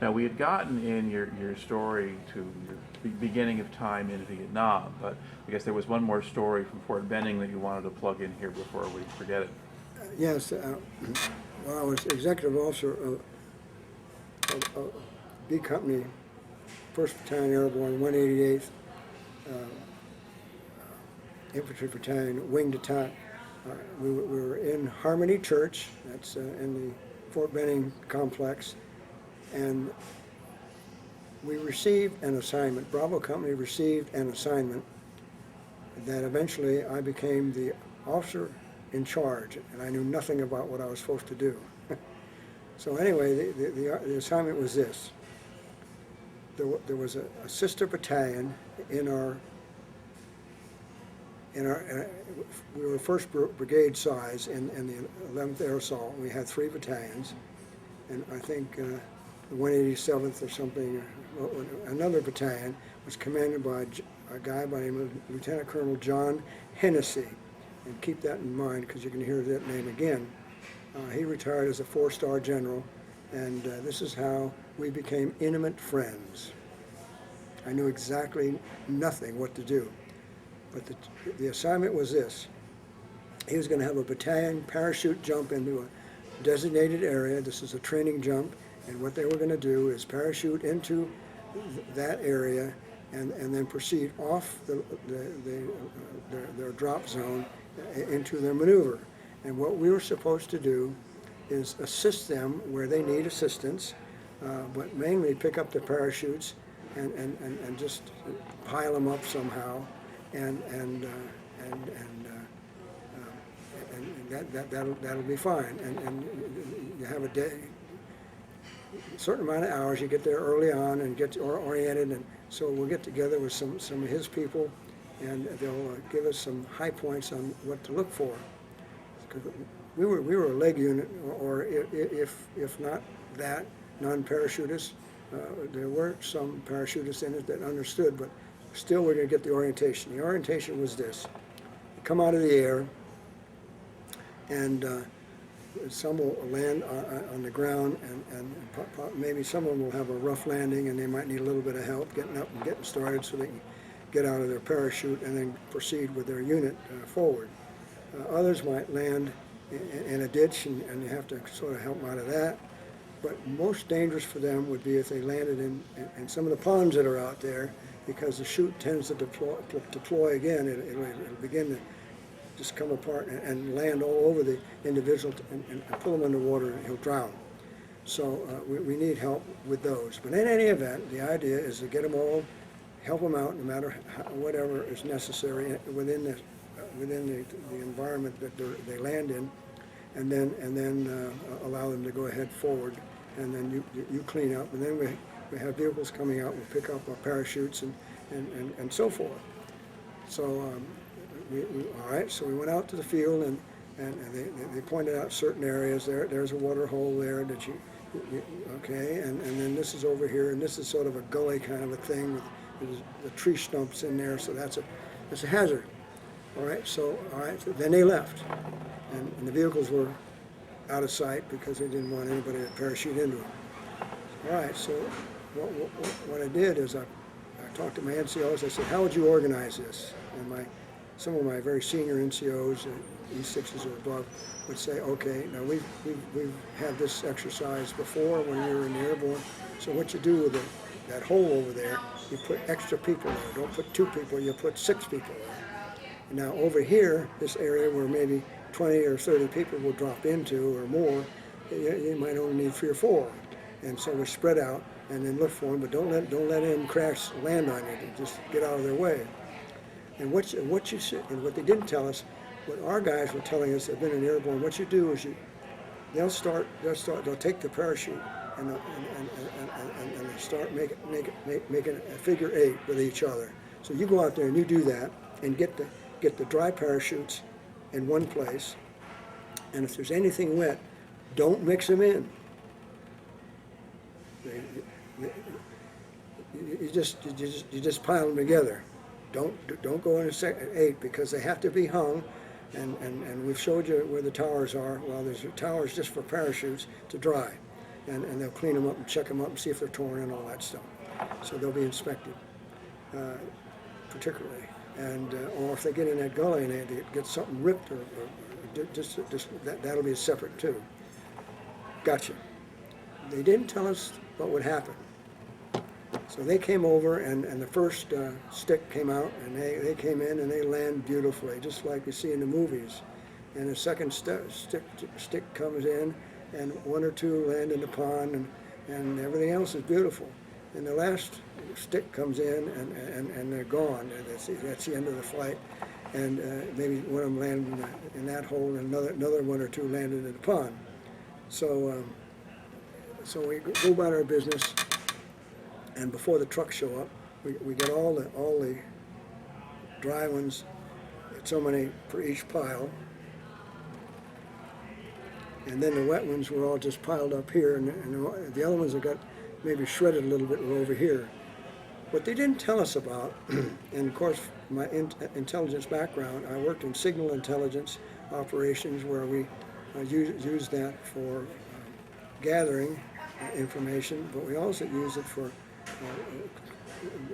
Now, we had gotten in your story to your beginning of time in Vietnam, but I guess there was one more story from Fort Benning that you wanted to plug in here before we forget it. Yes, well, I was executive officer of B Company, 1st Battalion Airborne, 188th Infantry Battalion, Winged Attack. We were in Harmony Church, that's in the Fort Benning complex, and we received an assignment. Bravo Company received an assignment that eventually I became the officer in charge, and I knew nothing about what I was supposed to do. So anyway, the assignment was this. There was a sister battalion in our we were 1st Brigade size in the 11th Air Assault. We had 3 battalions, and I think the 187th or something, another battalion was commanded by a guy by the name of Lieutenant Colonel John Hennessy. And keep that in mind because you're going to hear that name again. He retired as a 4-star general, and this is how we became intimate friends. I knew exactly nothing what to do, but the assignment was this. He was going to have a battalion parachute jump into a designated area. This is a training jump, and what they were going to do is parachute into that area and then proceed off their drop zone into their maneuver. And what we were supposed to do is assist them where they need assistance, but mainly pick up the parachutes and just pile them up somehow, and that'll be fine. And you have a day, a certain amount of hours. You get there early on and get oriented, and so we'll get together with some of his people, and they'll give us some high points on what to look for. We were a leg unit, or if not that, non-parachutists. There were some parachutists in it that understood, but still we're going to get the orientation. The orientation was this. You come out of the air, and some will land on the ground, and maybe some of them will have a rough landing, and they might need a little bit of help getting up and getting started so they can get out of their parachute and then proceed with their unit forward. Others might land in a ditch, and you have to sort of help them out of that. But most dangerous for them would be if they landed in some of the ponds that are out there, because the chute tends to deploy again. It'll begin to just come apart and land all over the individual and pull him underwater, and he'll drown. So we need help with those. But in any event, the idea is to get them all, help them out no matter whatever is necessary within the environment that they land in, and then allow them to go ahead forward, and then you clean up, and then we have vehicles coming out. We'll pick up our parachutes and so forth. So all right. So we went out to the field, and they pointed out certain areas. There's a water hole there that you okay, and then this is over here, and this is sort of a gully kind of a thing with the tree stumps in there. So that's a hazard. All right. So then they left, and the vehicles were out of sight because they didn't want anybody to parachute into them. All right. So what I did is I talked to my NCOs. I said, how would you organize this? And some of my very senior NCOs, E6s or above, would say, okay, now we've had this exercise before when we were in the airborne. So what you do with that hole over there, you put extra people there. Don't put 2 people, you put 6 people there. And now over here, this area where maybe 20 or 30 people will drop into or more, you might only need 3 or 4. And so we spread out and then look for them, but don't let them land on you. Just get out of their way. And what they didn't tell us, what our guys were telling us, they've been in airborne. What you do is they'll take the parachute and they'll start making a figure 8 with each other. So you go out there and you do that and get the dry parachutes in one place. And if there's anything wet, don't mix them in. You just pile them together. Don't go into 8 because they have to be hung, and we've showed you where the towers are. Well, there's towers just for parachutes to dry, and they'll clean them up and check them up and see if they're torn and all that stuff. So they'll be inspected, particularly. And or if they get in that gully and they get something ripped, or just that'll be separate too. Gotcha. They didn't tell us what would happen. So they came over, and the first stick came out, and they came in and they land beautifully, just like you see in the movies. And the second stick comes in, and one or two land in the pond, and everything else is beautiful. And the last stick comes in, and they're gone. And that's the end of the flight. And maybe one of them landed in that hole, and another one or two landed in the pond. So we go about our business, and before the trucks show up, we get all the dry ones, so many for each pile. And then the wet ones were all just piled up here, and the other ones that got maybe shredded a little bit were over here. What they didn't tell us about, and of course my intelligence background, I worked in signal intelligence operations where we used that for gathering information, but we also use it for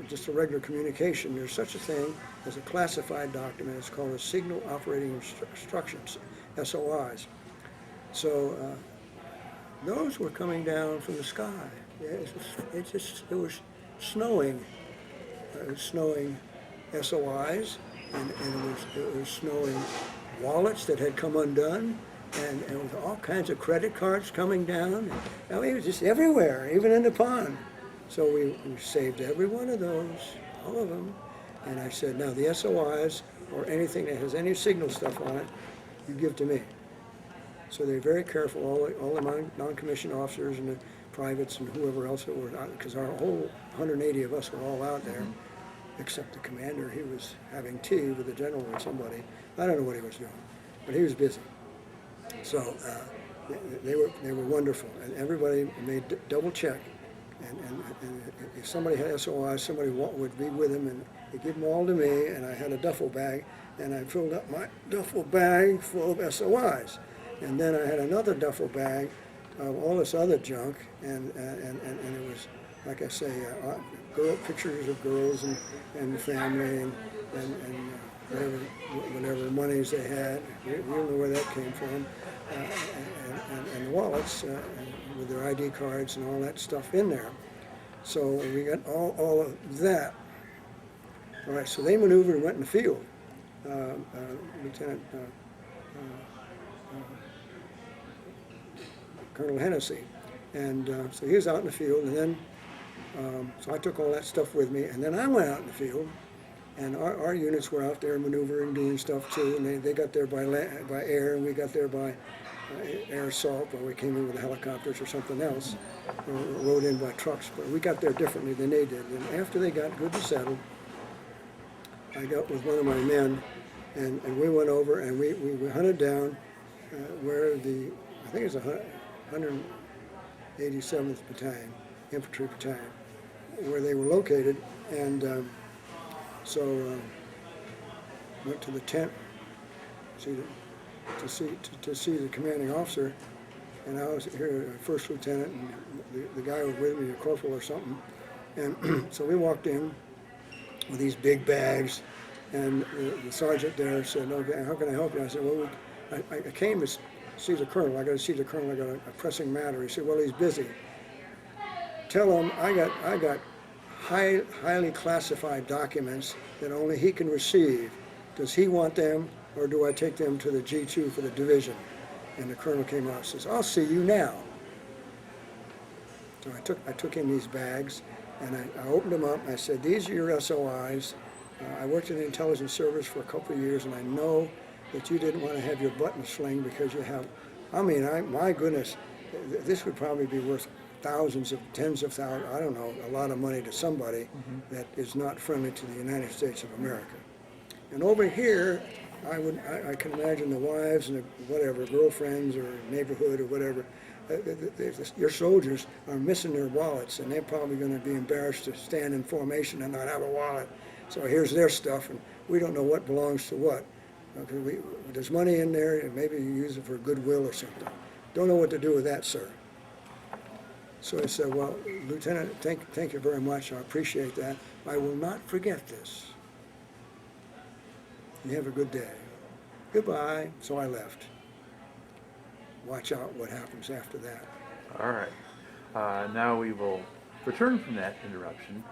just a regular communication. There's such a thing as a classified document. It's called a Signal Operating Instructions, SOIs. So those were coming down from the sky. It was snowing. It was snowing SOIs, and it was snowing wallets that had come undone, and with all kinds of credit cards coming down. I mean, it was just everywhere, even in the pond. So we saved every one of those, all of them. And I said, now the SOIs or anything that has any signal stuff on it, you give to me. So they're very careful, all the non-commissioned officers and the privates and whoever else that were out, because our whole 180 of us were all out there, except the commander. He was having tea with the general or somebody. I don't know what he was doing, but he was busy. So they were wonderful, and everybody made double check. And if somebody had SOIs, somebody would be with him, and he'd give them all to me, and I had a duffel bag, and I filled up my duffel bag full of SOIs. And then I had another duffel bag of all this other junk, and it was, like I say, pictures of girls and family and whatever monies they had. We don't know where that came from, and the wallets with their ID cards and all that stuff in there. So we got all of that. All right, so they maneuvered and went in the field. Lieutenant Colonel Hennessy, and so he was out in the field, and then so I took all that stuff with me, and then I went out in the field, and our units were out there maneuvering, doing stuff too, and they got there by air, and we got there by air assault, or we came in with helicopters or something else, or rode in by trucks, but we got there differently than they did. And after they got good and settled, I got with one of my men, and we went over, and we hunted down where I think it was 187th Battalion, Infantry Battalion, where they were located, and so went to the tent to see the commanding officer, and I was here, first lieutenant, and the guy was with me, a corporal or something, and so we walked in with these big bags, and the sergeant there said, "Okay, how can I help you?" I said, "Well, I came to see the colonel. I got to see the colonel. I got a pressing matter." He said, "Well, he's busy. Tell him I got highly classified documents that only he can receive. Does he want them, or do I take them to the G2 for the division?" And the colonel came out and says, "I'll see you now." So I took in these bags, and I opened them up. And I said, "These are your SOIs. I worked in the intelligence service for a couple of years, and I know that you didn't want to have your button sling because you have, my goodness, this would probably be worth thousands of, tens of thousands, I don't know, a lot of money to somebody that is not friendly to the United States of America. And over here, I can imagine the wives and the whatever, girlfriends or neighborhood or whatever, your soldiers are missing their wallets, and they're probably going to be embarrassed to stand in formation and not have a wallet. So here's their stuff, and we don't know what belongs to what. Okay, there's money in there, and maybe you use it for goodwill or something. Don't know what to do with that, sir." So I said, well, Lieutenant, thank you very much. I appreciate that. I will not forget this. You have a good day. Goodbye. So I left. Watch out what happens after that. All right. Now we will return from that interruption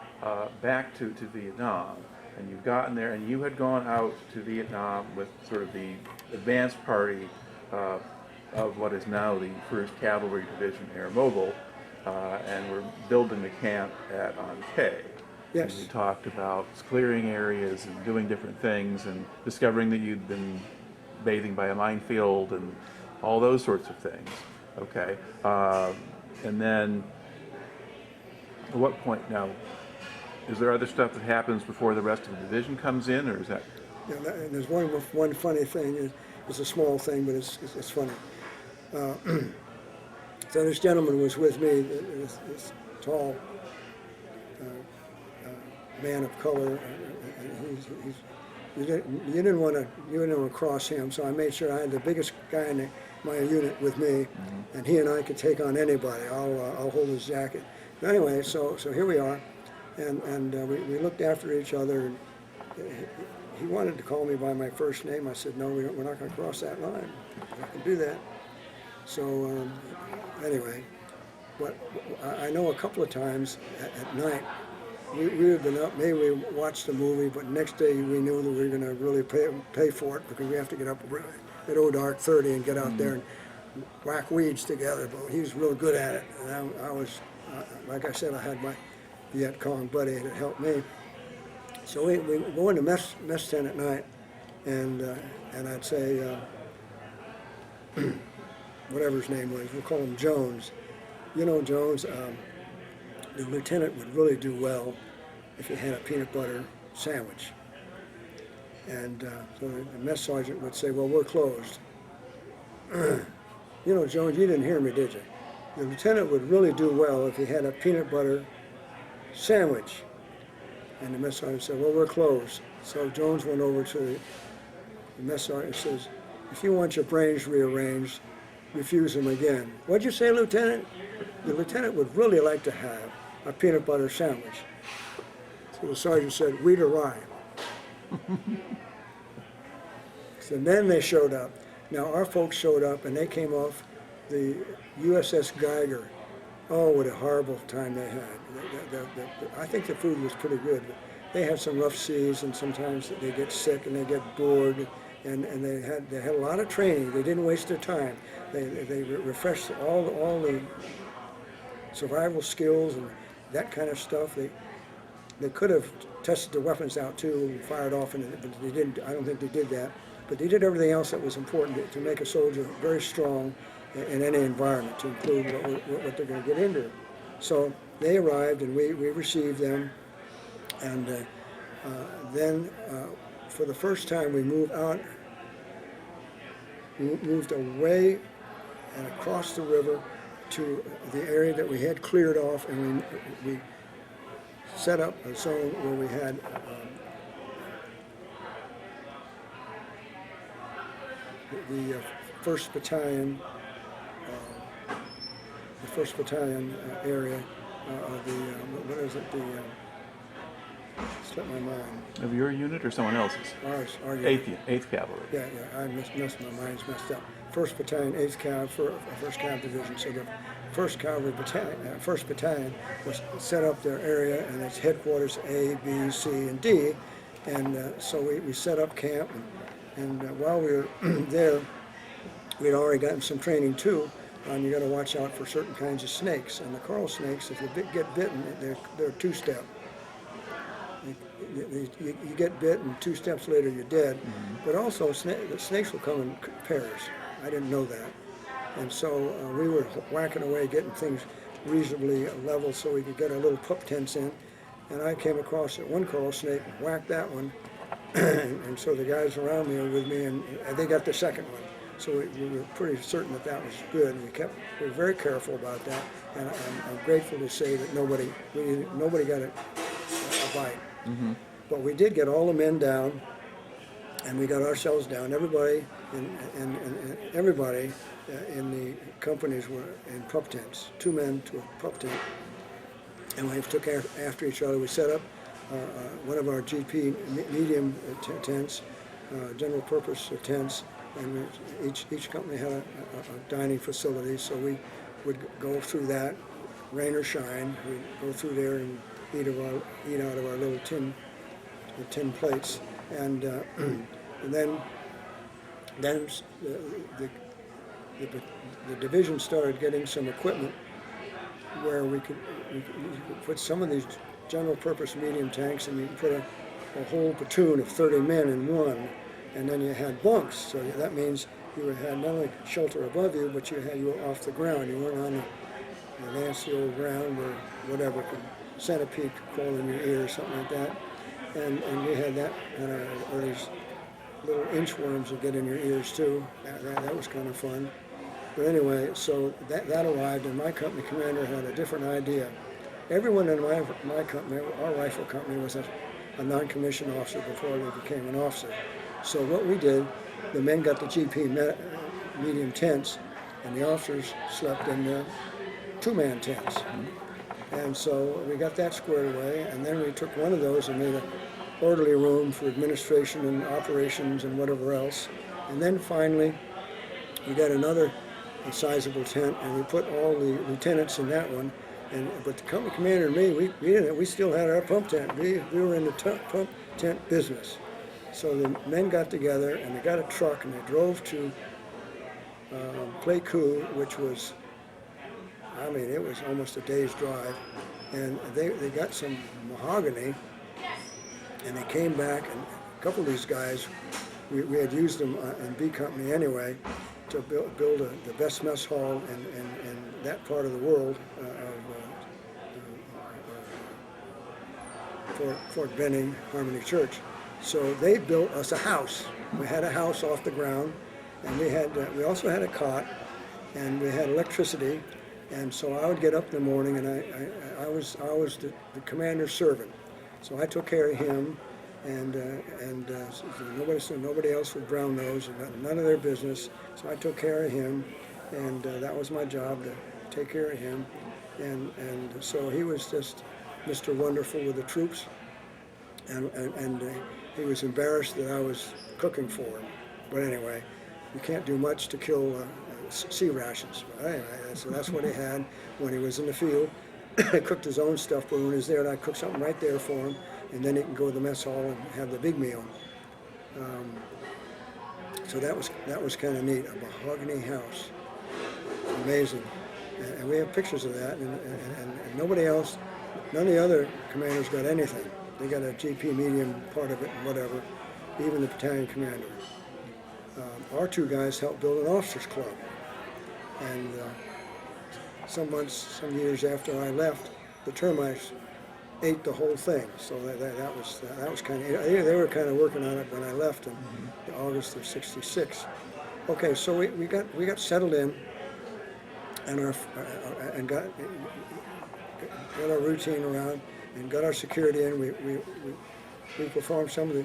back to Vietnam. And you've gotten there, and you had gone out to Vietnam with sort of the advance party of what is now the 1st Cavalry Division Air Mobile, and we're building the camp at An Khe. Yes. And we talked about clearing areas and doing different things and discovering that you'd been bathing by a minefield and all those sorts of things. Okay. And then at what point now, is there other stuff that happens before the rest of the division comes in, or is that? Yeah, and there's one funny thing. It's a small thing, but it's funny. So this gentleman was with me, this tall man of color. You didn't want to cross him, so I made sure I had the biggest guy in my unit with me, and he and I could take on anybody. I'll hold his jacket. But anyway, so here we are, and we looked after each other. And he wanted to call me by my first name. I said, no, we're not going to cross that line. I can do that. So anyway, but I know a couple of times at night, we had been up, maybe we watched the movie, but next day we knew that we were going to really pay for it, because we have to get up at old dark 30 and get out there and whack weeds together. But he was real good at it, and I was, like I said, I had my Viet Cong buddy that helped me. So we go into mess tent at night, and I'd say, whatever his name was, we'll call him Jones. You know, Jones, the lieutenant would really do well if he had a peanut butter sandwich. And so the mess sergeant would say, well, we're closed. You know, Jones, you didn't hear me, did you? The lieutenant would really do well if he had a peanut butter sandwich. And the mess sergeant said, well, we're closed. So Jones went over to the mess sergeant and says, if you want your brains rearranged, refuse them again. What'd you say, Lieutenant? The lieutenant would really like to have a peanut butter sandwich. So the sergeant said, we'd arrive. So then they showed up. Now our folks showed up, and they came off the USS Geiger. Oh, what a horrible time they had. I think the food was pretty good. But they had some rough seas, and sometimes they get sick and they get bored. And they had a lot of training. They didn't waste their time. They refreshed all the survival skills and that kind of stuff. They could have tested the weapons out too and fired off, but they didn't. I don't think they did that. But they did everything else that was important to make a soldier very strong in any environment, to include what they're going to get into. So they arrived, and we received them, and then for the first time we moved away and across the river to the area that we had cleared off, and we set up a zone where we had the 1st Battalion, area of the, what is it, slipped my mind. Of your unit or someone else's? Our unit. 8th Cavalry. Yeah, I my mind's messed up. 1st Battalion, 8th Cav, 1st Cav Division. So the 1st Cavalry Battalion, 1st Battalion was set up their area, and its headquarters A, B, C, and D. And so we set up camp, and while we were there, we'd already gotten some training too. You got to watch out for certain kinds of snakes. And the coral snakes, if you get bitten, they're two-step. You get bit, and 2 steps later you're dead. But also the snakes will come in pairs. I didn't know that. And so we were whacking away, getting things reasonably level so we could get our little pup tents in. And I came across one coral snake and whacked that one. and so the guys around me were with me, and they got the second one. So we were pretty certain that was good. We were very careful about that, and I'm grateful to say that nobody got a bite. But we did get all the men down, and we got ourselves down. Everybody and everybody in the companies were in pup tents, 2 men to a pup tent, and we took after each other. We set up one of our GP medium tents, general purpose tents, and each company had a dining facility, so we would go through that, rain or shine. We'd go through there and eat out of our little tin plates, and then the division started getting some equipment where we could put some of these general purpose medium tanks, and you could put a whole platoon of 30 men in one, and then you had bunks. So that means you had not only shelter above you, but you were off the ground. You weren't on the nasty old ground where whatever centipede could crawl in your ear or something like that. And we had that or these little inchworms that get in your ears too. That was kind of fun. But anyway, so that arrived, and my company commander had a different idea. Everyone in my company, our rifle company, was a non-commissioned officer before they became an officer. So what we did, the men got the GP medium tents, and the officers slept in the 2-man tents. And so we got that squared away, and then we took one of those and made an orderly room for administration and operations and whatever else. And then finally, we got another sizable tent, and we put all the lieutenants in that one. But the company commander and me, we still had our pump tent. We were in the pump tent business. So the men got together, and they got a truck, and they drove to Pleiku, which was, I mean, it was almost a day's drive. And they got some mahogany, and they came back, and a couple of these guys, we had used them in B Company anyway, to build the best mess hall in that part of the world of Fort Benning Harmony Church. So they built us a house. We had a house off the ground, and we also had a cot, and we had electricity. And so I would get up in the morning, and I was the commander's servant. So I took care of him, and nobody else would brown nose, none of their business. So I took care of him, and that was my job, to take care of him. And so he was just Mr. Wonderful with the troops, and he was embarrassed that I was cooking for him. But anyway, you can't do much to kill sea rations. But anyway, so that's what he had when he was in the field. He cooked his own stuff, but when he was there, I cooked something right there for him, and then he can go to the mess hall and have the big meal. So that was kind of neat. A mahogany house, amazing, and we have pictures of that. And nobody else, none of the other commanders got anything. They got a GP medium part of it and whatever. Even the battalion commander. Our 2 guys helped build an officers club, and some years after I left, the termites ate the whole thing. So that was kind of, they were kind of working on it when I left in August of '66. Okay, so we got settled in, and got our routine around, and got our security in. We performed some of the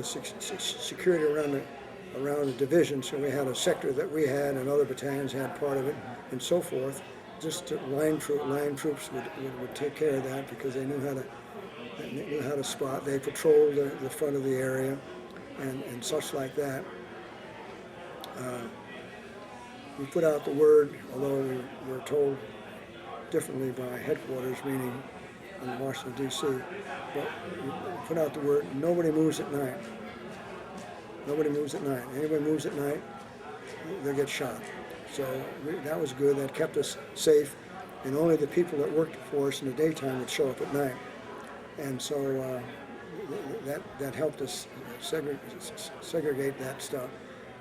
security around the division. So we had a sector that we had, and other battalions had part of it, and so forth. Just line troops would take care of that, because they knew how to spot. They patrolled the front of the area, and such like that. We put out the word, although we were told differently by headquarters, meaning in Washington, D.C., but we put out the word, nobody moves at night. Nobody moves at night. Anybody moves at night, they'll get shot. So that was good. That kept us safe, and only the people that worked for us in the daytime would show up at night. And so that helped us segregate that stuff.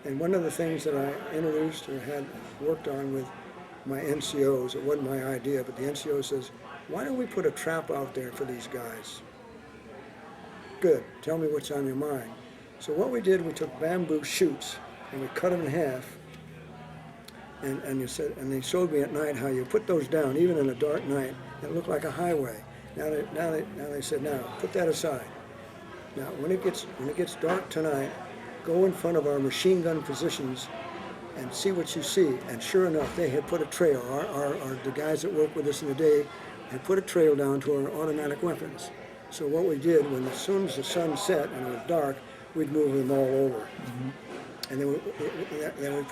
And one of the things that I introduced or had worked on with my NCOs, it wasn't my idea, but the NCO says, why don't we put a trap out there for these guys? Good, tell me what's on your mind. So what we did, we took bamboo shoots and we cut them in half. And they showed me at night how you put those down, even in a dark night. It looked like a highway. Now they said, now put that aside. Now when it gets dark tonight, go in front of our machine gun positions and see what you see. And sure enough, they had put a trail. The guys that worked with us in the day had put a trail down to our automatic weapons. So what we did, as soon as the sun set and it was dark, we'd move them all over. Mm-hmm. And then we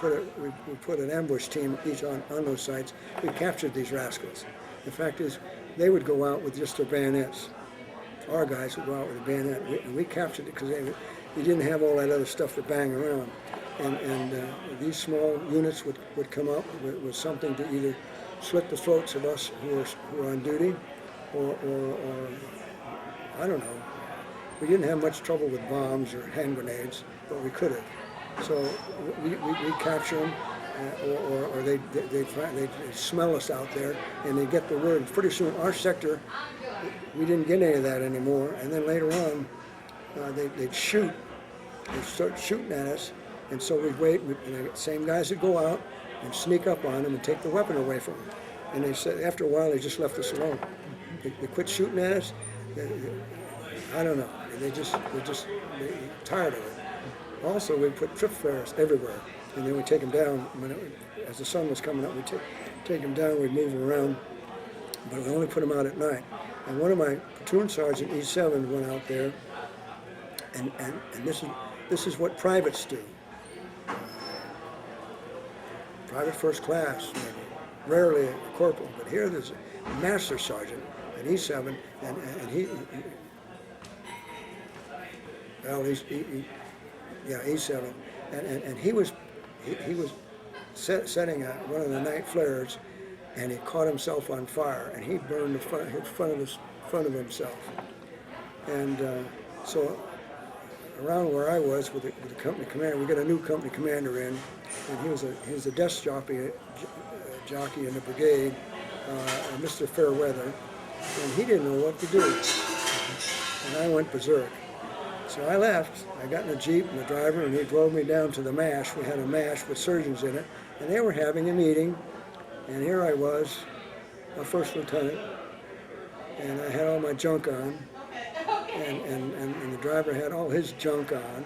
put an ambush team each on those sites. We captured these rascals. The fact is, they would go out with just their bayonets. Our guys would go out with a bayonet, and we captured it because they didn't have all that other stuff to bang around. And these small units would come up with something to either slit the throats of us who were on duty, or I don't know. We didn't have much trouble with bombs or hand grenades, but we could have. So we capture them, or they smell us out there, and they get the word. And pretty soon, our sector, we didn't get any of that anymore. And then later on, they'd shoot. They'd start shooting at us, and so we'd wait. And the same guys would go out and sneak up on them and take the weapon away from them. And they said after a while, they just left us alone. They quit shooting at us. I don't know. They're tired of it. Also, we put trip flares everywhere, and then we'd take them down. As the sun was coming up, we'd take them down, we'd move them around, but we only put them out at night. And one of my platoon sergeant, E7, went out there, and this is what privates do. Private first class, maybe. Rarely a corporal, but here there's a master sergeant, an E7, and he E7, and he was setting one of the night flares, and he caught himself on fire, and he burned the front of himself. And so around where I was with the company commander, we got a new company commander in, and he was a desk jockey in the brigade, Mr. Fairweather, and he didn't know what to do, and I went berserk. So I left. I got in a Jeep and the driver, and he drove me down to the MASH. We had a MASH with surgeons in it, and they were having a meeting, and here I was, a first lieutenant, and I had all my junk on, and the driver had all his junk on,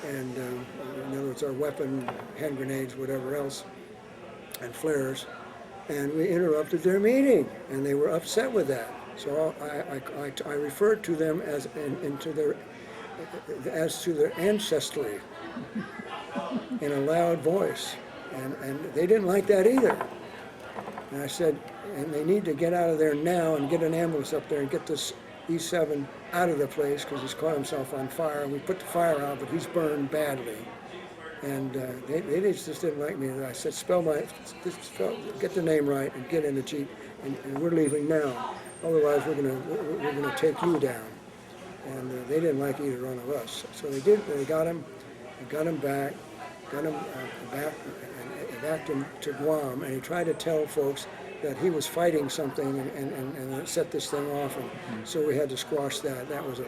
and in other words, our weapon, hand grenades, whatever else, and flares, and we interrupted their meeting, and they were upset with that. So I referred to them as to their ancestry in a loud voice, and they didn't like that either. And I said, and they need to get out of there now and get an ambulance up there and get this E7 out of the place because he's caught himself on fire. We put the fire out, but he's burned badly. And they just didn't like me. And I said, get the name right and get in the Jeep, and we're leaving now. Otherwise, we're gonna take you down. And they didn't like either one of us. So they did. They got him back, and backed him to Guam. And he tried to tell folks that he was fighting something and set this thing off. And so we had to squash that. That was a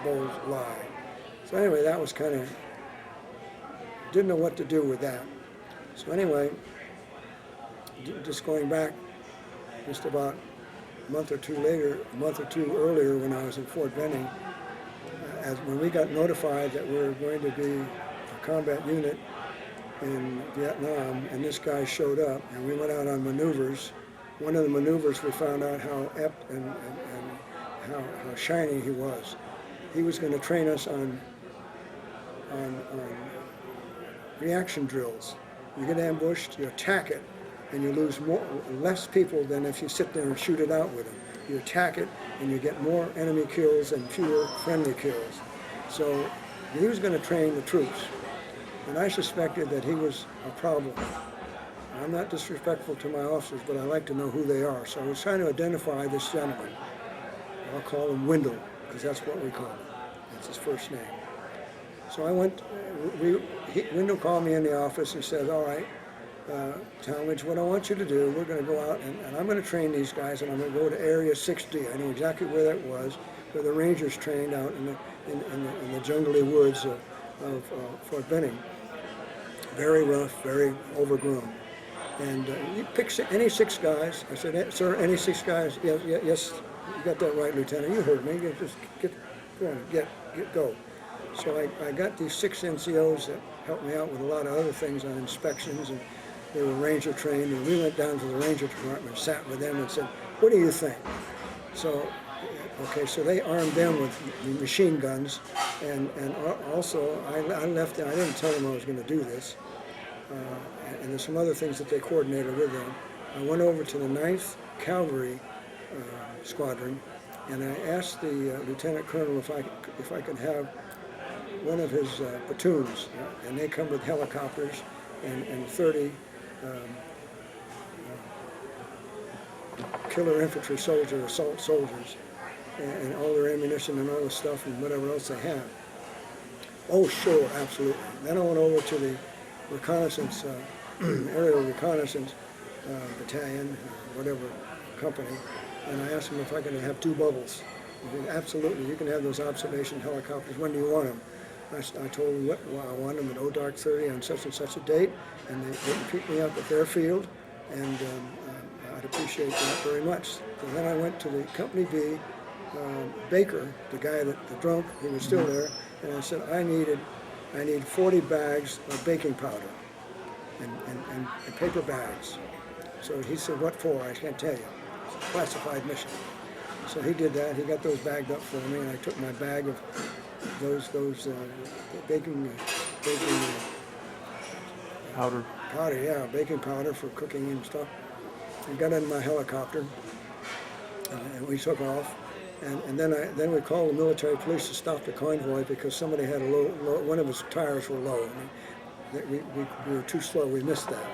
bold lie. So anyway, that was kind of, didn't know what to do with that. So anyway, just going back, just about a month or two earlier, when I was in Fort Benning, when we got notified that we were going to be a combat unit in Vietnam, and this guy showed up, and we went out on maneuvers. One of the maneuvers, we found out how apt and how shiny he was. He was going to train us on reaction drills. You get ambushed, you attack it, and you lose less people than if you sit there and shoot it out with them. You attack it, and you get more enemy kills and fewer friendly kills. So he was going to train the troops, and I suspected that he was a problem. I'm not disrespectful to my officers, but I like to know who they are. So I was trying to identify this gentleman. I'll call him Wendell, because that's what we call him. That's his first name. So I went, Wendell called me in the office and said, all right, Talmadge, what I want you to do, we're going to go out and I'm going to train these guys, and I'm going to go to Area 6D. I know exactly where that was, where the Rangers trained out in the jungly woods of Fort Benning. Very rough, very overgrown. And you pick any 6 guys. I said, sir, any 6 guys? Yes, you got that right, Lieutenant. You heard me. Just go. So I got these 6 NCOs that helped me out with a lot of other things on inspections, and they were ranger trained, and we went down to the ranger department, sat with them and said, what do you think? So, okay, so they armed them with machine guns, and also I left there, I didn't tell them I was going to do this, and there's some other things that they coordinated with them. I went over to the 9th Cavalry Squadron, and I asked the Lieutenant Colonel if I could have one of his platoons, and they come with helicopters and 30 killer infantry soldiers, assault soldiers, and all their ammunition and all the stuff and whatever else they have. Oh, sure, absolutely. Then I went over to the reconnaissance, aerial reconnaissance battalion, whatever company, and I asked them if I could have 2 bubbles. They said, absolutely, you can have those observation helicopters. When do you want them? I told them what I want them at dark 30 on such and such a date, and they picked me up at their field, and I'd appreciate that very much. So then I went to the Company B, Baker, the guy the drunk, he was still there, and I said I need 40 bags of baking powder and paper bags. So he said, what for? I can't tell you. It's a classified mission. So he did that. He got those bagged up for me, and I took my bag of those baking Powder. powder, yeah, baking powder for cooking and stuff. I got in my helicopter, and we took off. And then we called the military police to stop the convoy because somebody had one of his tires were low. We were too slow. We missed that,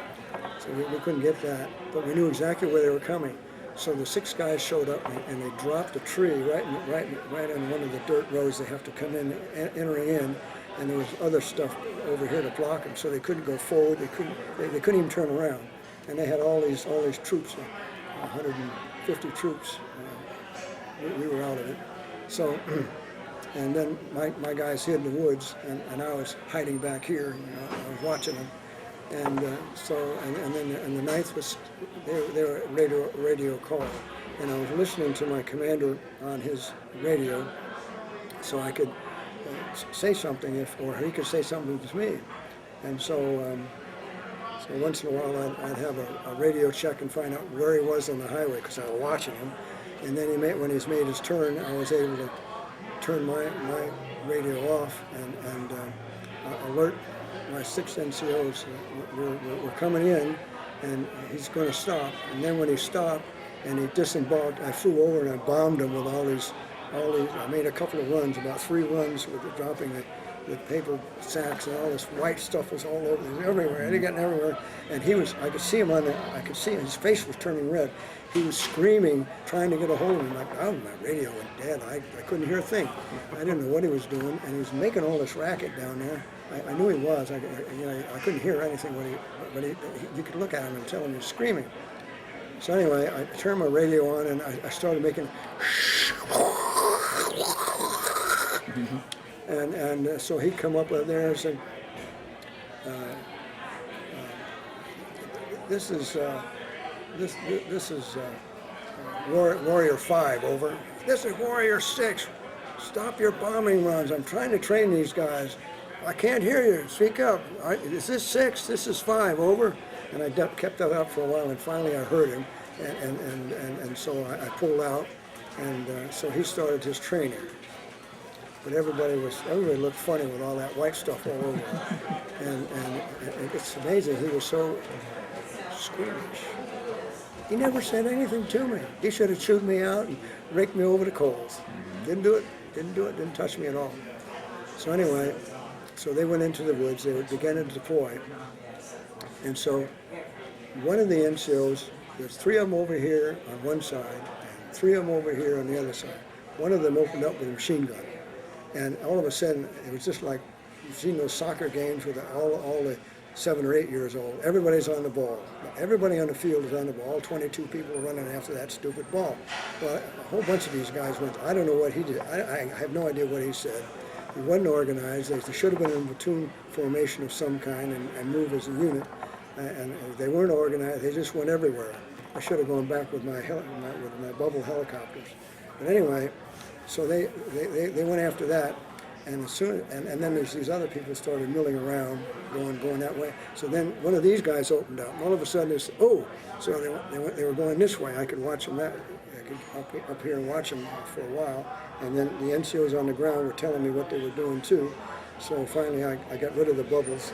so we couldn't get that. But we knew exactly where they were coming. So the 6 guys showed up, and they dropped a tree right on one of the dirt roads they have to come in, entering in, and there was other stuff over here to block them, so they couldn't go forward. They couldn't even turn around, and they had all these troops, 150 troops. We were out of it. So, and then my guys hid in the woods, and I was hiding back here. I was watching them. And then the 9th was their radio call, and I was listening to my commander on his radio, so I could say something or he could say something to me, and so once in a while I'd have a radio check and find out where he was on the highway because I was watching him, and then when he's made his turn, I was able to turn my radio off and alert my 6 NCOs were coming in, and he's going to stop. And then when he stopped and he disembarked, I flew over and I bombed him with all these. I made a couple of runs, about 3 runs with dropping the paper sacks, and all this white stuff was all over, it was everywhere. It had gotten everywhere, and I could see him I could see his face was turning red. He was screaming, trying to get a hold of me. Like, oh, my radio went dead. I couldn't hear a thing. I didn't know what he was doing, and he was making all this racket down there. I knew he was. I couldn't hear anything, but you could look at him and tell him he was screaming. So anyway, I turned my radio on, and I started making. And so he'd come up there and said, "This is Warrior 5, over. This is Warrior 6. Stop your bombing runs. I'm trying to train these guys. I can't hear you. Speak up. Is this 6? This is 5, over." And I kept that up for a while, and finally I heard him, and so I pulled out, and so he started his training. But everybody looked funny with all that white stuff all over him. And it's amazing, he was so squeamish. He never said anything to me. He should have chewed me out and raked me over the coals. Didn't do it, didn't touch me at all. So anyway, so they went into the woods, they began to deploy. And so one of the NCOs, there's 3 of them over here on one side, and 3 of them over here on the other side. One of them opened up with a machine gun. And all of a sudden, it was just like, you've seen those soccer games with all the 7 or 8 years old. Everybody's on the ball. Everybody on the field is on the ball. 22 people are running after that stupid ball. Well, a whole bunch of these guys went, I don't know what he did. I have no idea what he said. He wasn't organized. They should have been in a platoon formation of some kind and move as a unit. And they weren't organized. They just went everywhere. I should have gone back with my bubble helicopters. But anyway, so they went after that, And and then there's these other people started milling around, going that way. So then one of these guys opened up. All of a sudden, so they were going this way. I could watch them I could up here and watch them for a while. And then the NCOs on the ground were telling me what they were doing too. So finally, I got rid of the bubbles.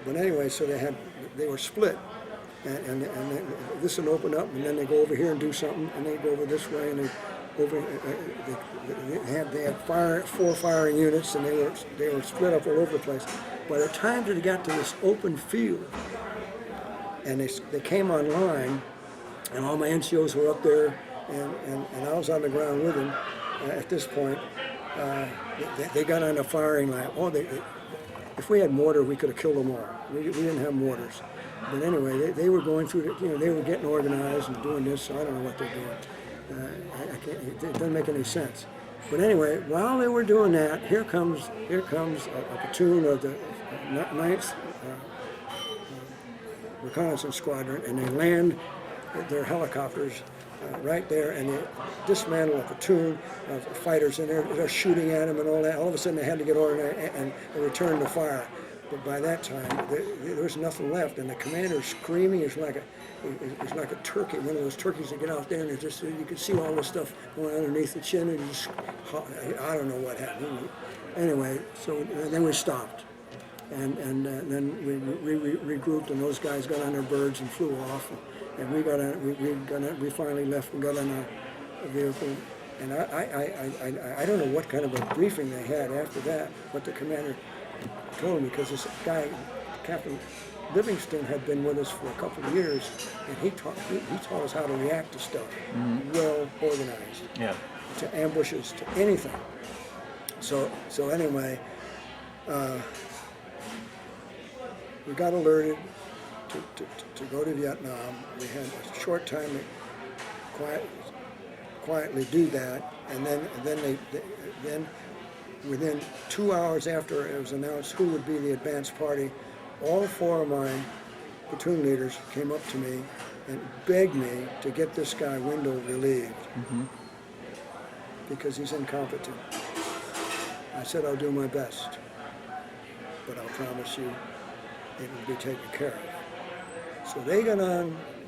But anyway, so they were split. And this would open up, and then they go over here and do something, and they go over this way, and they had 4 firing units, and they were split up all over the place. By the time that they got to this open field, and they came online, and all my NCOs were up there, and I was on the ground with them at this point. They got on a firing line. If we had mortar, we could have killed them all. We didn't have mortars. But anyway, they were going through, they were getting organized and doing this, so I don't know what they're doing. It doesn't make any sense. But anyway, while they were doing that, here comes a platoon of the 9th Reconnaissance Squadron, and they land their helicopters right there, and they dismantle a platoon of fighters, and they're shooting at them and all that. All of a sudden, they had to get organized and return to fire. But by that time, there was nothing left, and the commander's screaming. It's like a turkey, one of those turkeys that get out there, and you can see all this stuff going underneath the chin, and I don't know what happened. Anyway, so then we stopped, and then we regrouped, and those guys got on their birds and flew off, and we finally left and got on a vehicle. And I don't know what kind of a briefing they had after that, but the commander told me, because this guy, Captain Livingston, had been with us for a couple of years, and he taught us how to react to stuff, well organized, to ambushes, to anything. So anyway, we got alerted to go to Vietnam. We had a short time to quietly do that, and then within 2 hours after it was announced who would be the advance party, all 4 of my platoon leaders came up to me and begged me to get this guy Wendell relieved, because he's incompetent. I said, I'll do my best, but I'll promise you it will be taken care of. So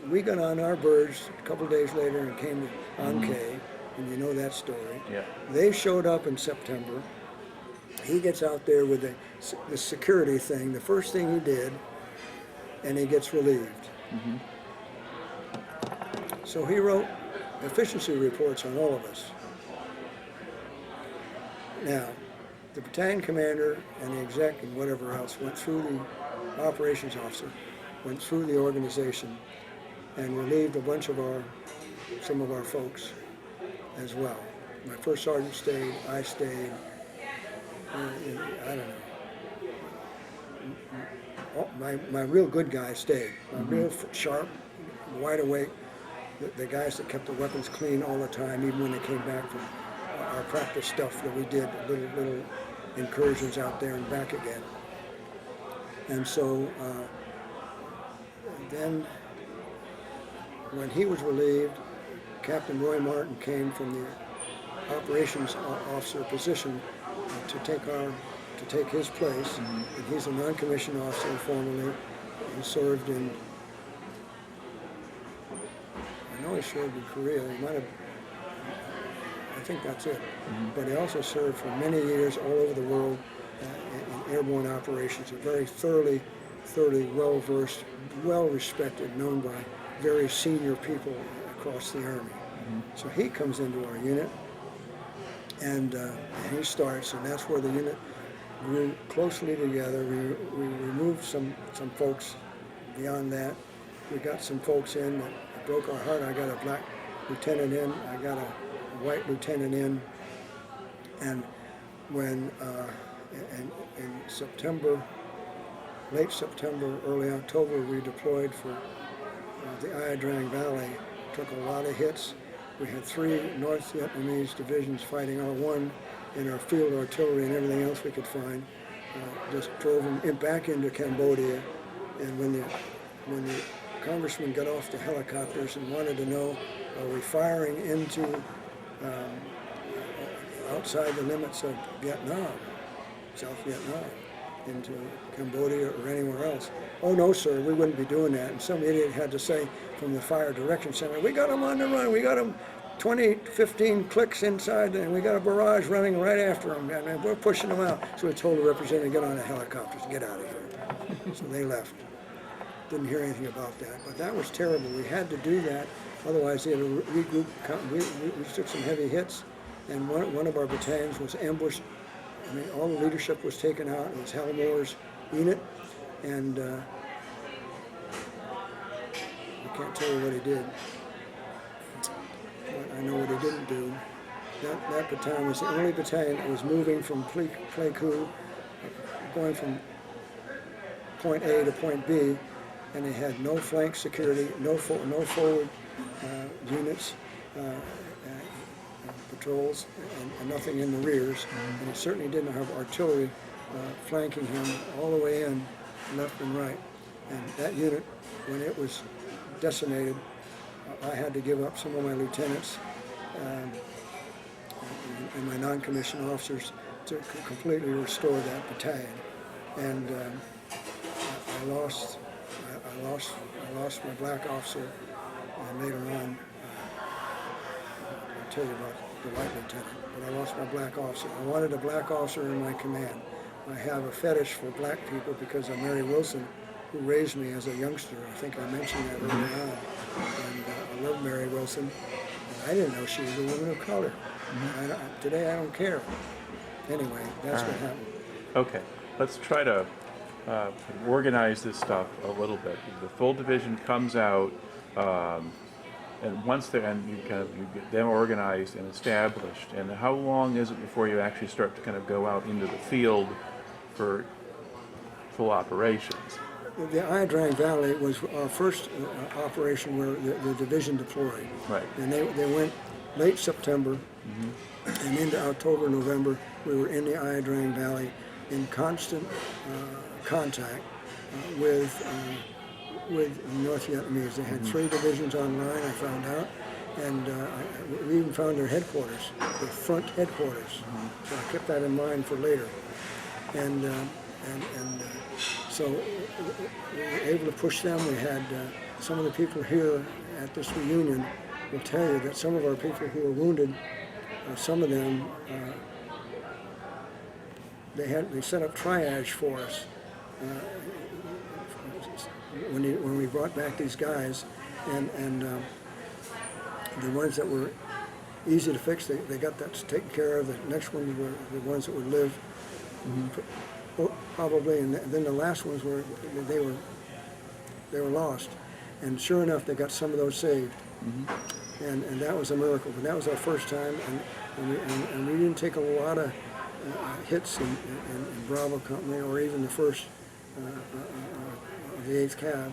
we got on our birds a couple days later and came to An Khe, and you know that story. Yeah. They showed up in September. He gets out there with the security thing, the first thing he did, and he gets relieved. So he wrote efficiency reports on all of us. Now, the battalion commander and the exec and whatever else went through the operations officer, went through the organization, and relieved some of our folks as well. My first sergeant stayed, I stayed. I don't know. My real good guys stayed. My real sharp, wide awake, the guys that kept the weapons clean all the time, even when they came back from our practice stuff that we did, little incursions out there and back again. And so then when he was relieved, Captain Roy Martin came from the operations officer position to take his place, and he's a non-commissioned officer formerly. He served in, I know he served in Korea. He might have, I think that's it. But he also served for many years all over the world in airborne operations. A very thoroughly well-versed, well-respected, known by very senior people across the Army. So he comes into our unit, and he starts, and that's where the unit grew closely together. We removed some folks beyond that. We got some folks in that broke our heart. I got a black lieutenant in, I got a white lieutenant in, and when in September, late September, early October, we deployed for the Ia Drang Valley. Took a lot of hits. We had 3 North Vietnamese divisions fighting our 1 in our field artillery and everything else we could find. Just drove them back into Cambodia. And when the congressman got off the helicopters and wanted to know, are we firing into outside the limits of Vietnam, South Vietnam, into Cambodia or anywhere else. Oh no, sir, we wouldn't be doing that. And some idiot had to say from the Fire Direction Center, we got them on the run, we got them 20, 15 clicks inside, and we got a barrage running right after them, and we're pushing them out. So we told the representative, get on the helicopters, get out of here. So they left. Didn't hear anything about that, but that was terrible. We had to do that, otherwise they had to regroup. We took some heavy hits, and one of our battalions was ambushed. I mean, all the leadership was taken out. It was Hellmore's unit, and I can't tell you what he did, but I know what he didn't do. That battalion was the only battalion that was moving from Pleiku, going from point A to point B, and they had no flank security, no forward units, patrols, and nothing in the rears. And he certainly didn't have artillery flanking him all the way in, left and right. And that unit, when it was decimated, I had to give up some of my lieutenants and my non-commissioned officers to completely restore that battalion. And I lost my black officer, and later on, I'll tell you about the white lieutenant, but I lost my black officer. I wanted a black officer in my command. I have a fetish for black people because of Mary Wilson, who raised me as a youngster. I think I mentioned that earlier on. And I love Mary Wilson. And I didn't know she was a woman of color. Today I don't care. Anyway, that's what happened. Okay, let's try to organize this stuff a little bit. The full division comes out, and once they're you get them organized and established. And how long is it before you actually start to kind of go out into the field for full operations? The Ia Drang Valley was our first operation where the division deployed. Right. And they went late September, and into October, November, we were in the Ia Drang Valley in constant contact with North Vietnamese. They had 3 divisions online, I found out, and we even found their headquarters, their front headquarters. So I kept that in mind for later. And so we were able to push them. We had some of the people here at this reunion will tell you that some of our people who were wounded, some of them, they set up triage for us. When we brought back these guys, and the ones that were easy to fix, they got that taken care of. The next ones were the ones that would live, probably, and then the last ones were they were lost. And sure enough, they got some of those saved, and that was a miracle. But that was our first time, and we didn't take a lot of hits in Bravo Company or even the first of the 8th Cav.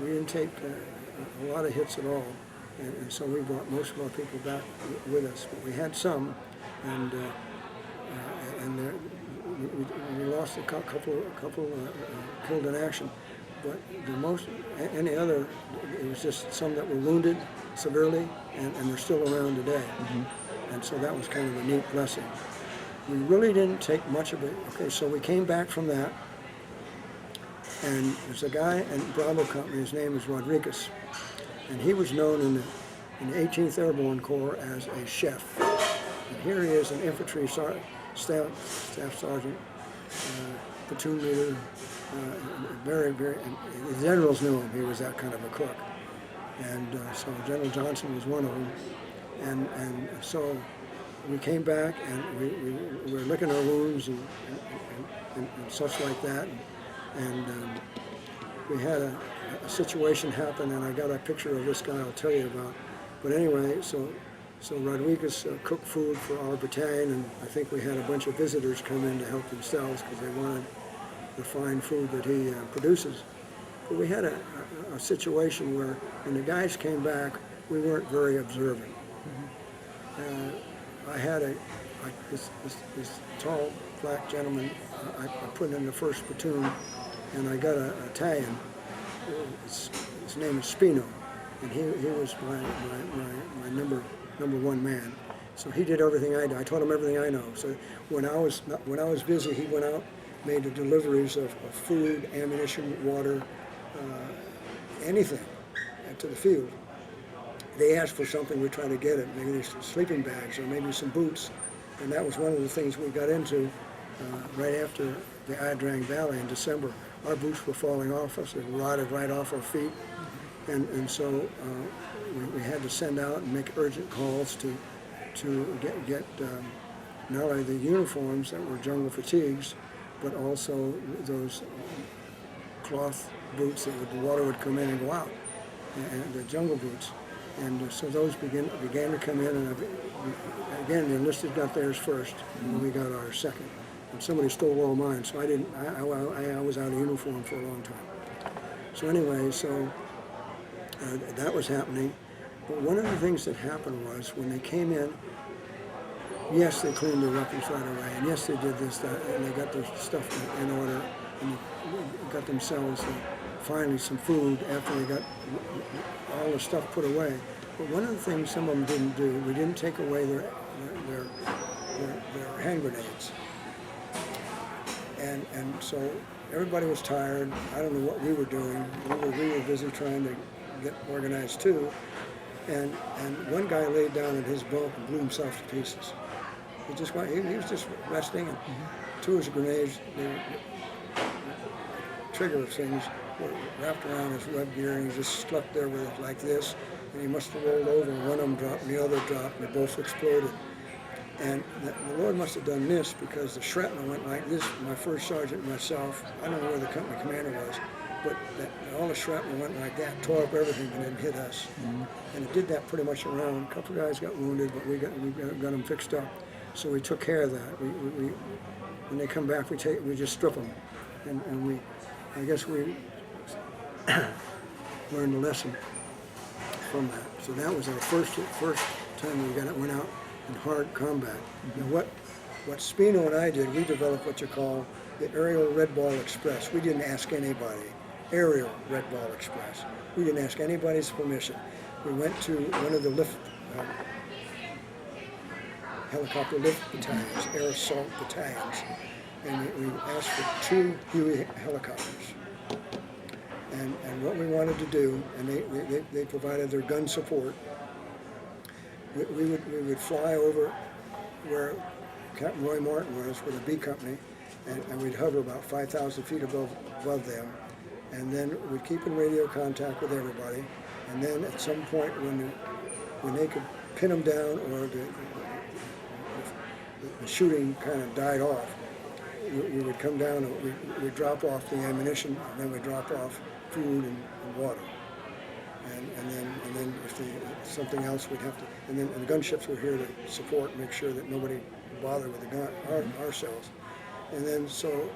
We didn't take a lot of hits at all, and so we brought most of our people back with us. But we had some, and we lost a couple killed in action. But the most, any other, it was just some that were wounded severely, and they're still around today. And so that was kind of a neat blessing. We really didn't take much of it. Okay, so we came back from that, and there's a guy in Bravo Company, his name is Rodriguez, and he was known in the 18th Airborne Corps as a chef. And here he is, an infantry staff sergeant, platoon leader, very, the generals knew him. He was that kind of a cook. And so General Johnson was one of them. And so we came back, and we were licking our wounds and such like that. And we had a situation happen, and I got a picture of this guy I'll tell you about. But anyway, so Rodriguez cooked food for our battalion, and I think we had a bunch of visitors come in to help themselves because they wanted the fine food that he produces. But we had a situation where when the guys came back, we weren't very observant. I had this tall black gentleman, I put in the first platoon, and I got an Italian. His name is Spino, and he was my number one man. So he did everything I did. I taught him everything I know. So when I was busy, he went out, made the deliveries of food, ammunition, water, anything to the field. They asked for something, we try to get it. Maybe some sleeping bags or maybe some boots. And that was one of the things we got into right after the Ia Drang Valley in December. Our boots were falling off us. They rotted right off our feet. And so we had to send out and make urgent calls to get not only the uniforms that were jungle fatigues, but also those cloth boots that the water would come in and go out, and the jungle boots. And so those began to come in, and again, the enlisted got theirs first, and we got ours second. And somebody stole all mine, so I was out of uniform for a long time. So anyway, that was happening. But one of the things that happened was when they came in, yes, they cleaned their weapons right away, and yes, they did this, that, and they got their stuff in order, and they got themselves finally some food after they got all the stuff put away. But one of the things some of them didn't do, we didn't take away their hand grenades. And so everybody was tired. I don't know what we were doing. We were busy trying to get organized too. And one guy laid down in his bunk and blew himself to pieces. He was just resting, and two of his grenades, the trigger things, were wrapped around his web gear, and he just slept there with it like this. And he must have rolled over, and one of them dropped, and the other dropped, and they both exploded. And the Lord must have done this because the shrapnel went like this. My first sergeant and myself, I don't know where the company commander was, but all the shrapnel went like that, tore up everything, and then hit us. And it did that pretty much around. A couple of guys got wounded, but we got them fixed up. So we took care of that. When they come back, we just strip them, and I guess we learned a lesson from that. So that was our first time went out in hard combat. Now what Spino and I did, we developed what you call the Aerial Red Ball Express. We didn't ask anybody. Aerial Red Ball Express. We didn't ask anybody's permission. We went to one of the helicopter lift battalions, air assault battalions, and we asked for 2 Huey helicopters. And what we wanted to do, and they provided their gun support, we would fly over where Captain Roy Martin was with a B Company, and we'd hover about 5,000 feet above them, and then we'd keep in radio contact with everybody, and then at some point when they could pin them down or the shooting kind of died off, we would come down and we'd drop off the ammunition, and then we'd drop off food and water. And then if something else, we'd have to, and then the gunships were here to support, make sure that nobody would bother with the gun, ourselves. And then so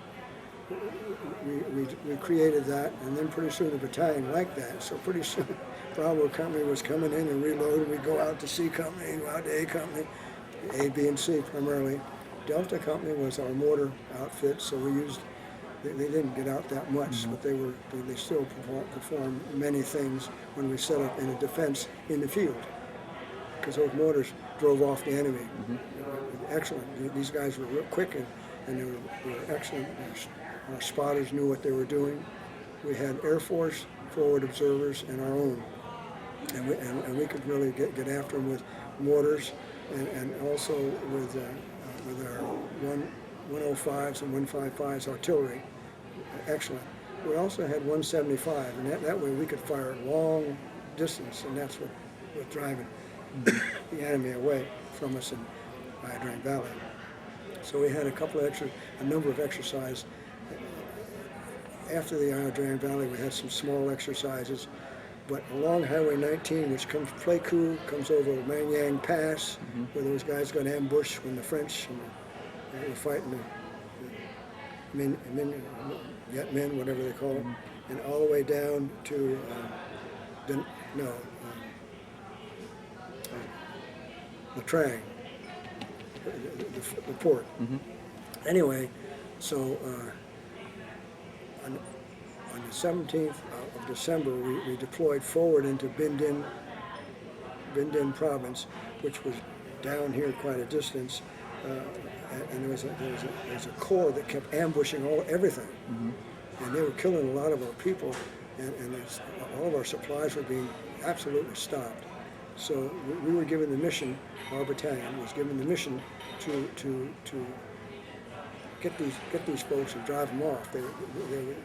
we created that, and then pretty soon a battalion like that. So pretty soon Bravo Company was coming in and reloading. We'd go out to C Company, go out to A Company, A, B, and C primarily. Delta Company was our mortar outfit, so we used, they didn't get out that much, but they still performed many things when we set up in a defense in the field, because those mortars drove off the enemy. Excellent. These guys were real quick, and they were excellent. Our spotters knew what they were doing. We had Air Force forward observers and our own, and we could really get after them with mortars, and also with our 105s and 155s artillery. Excellent. We also had 175, and that way we could fire long distance, and that's what was driving the enemy away from us in Ia Drang Valley. So we had a number of exercises. After the Ia Drang Valley, we had some small exercises, but along Highway 19, which comes Pleiku, comes over Manyang Pass, where those guys got ambushed when the French were fighting the Vietmen, whatever they call them, and all the way down to Nha Trang, the port. Anyway, so on the 17th of December, we deployed forward into Binh Dinh province, which was down here quite a distance, and there was a corps that kept ambushing everything, and they were killing a lot of our people, and all of our supplies were being absolutely stopped. So we were given the mission. Our battalion was given the mission to get these folks and drive them off.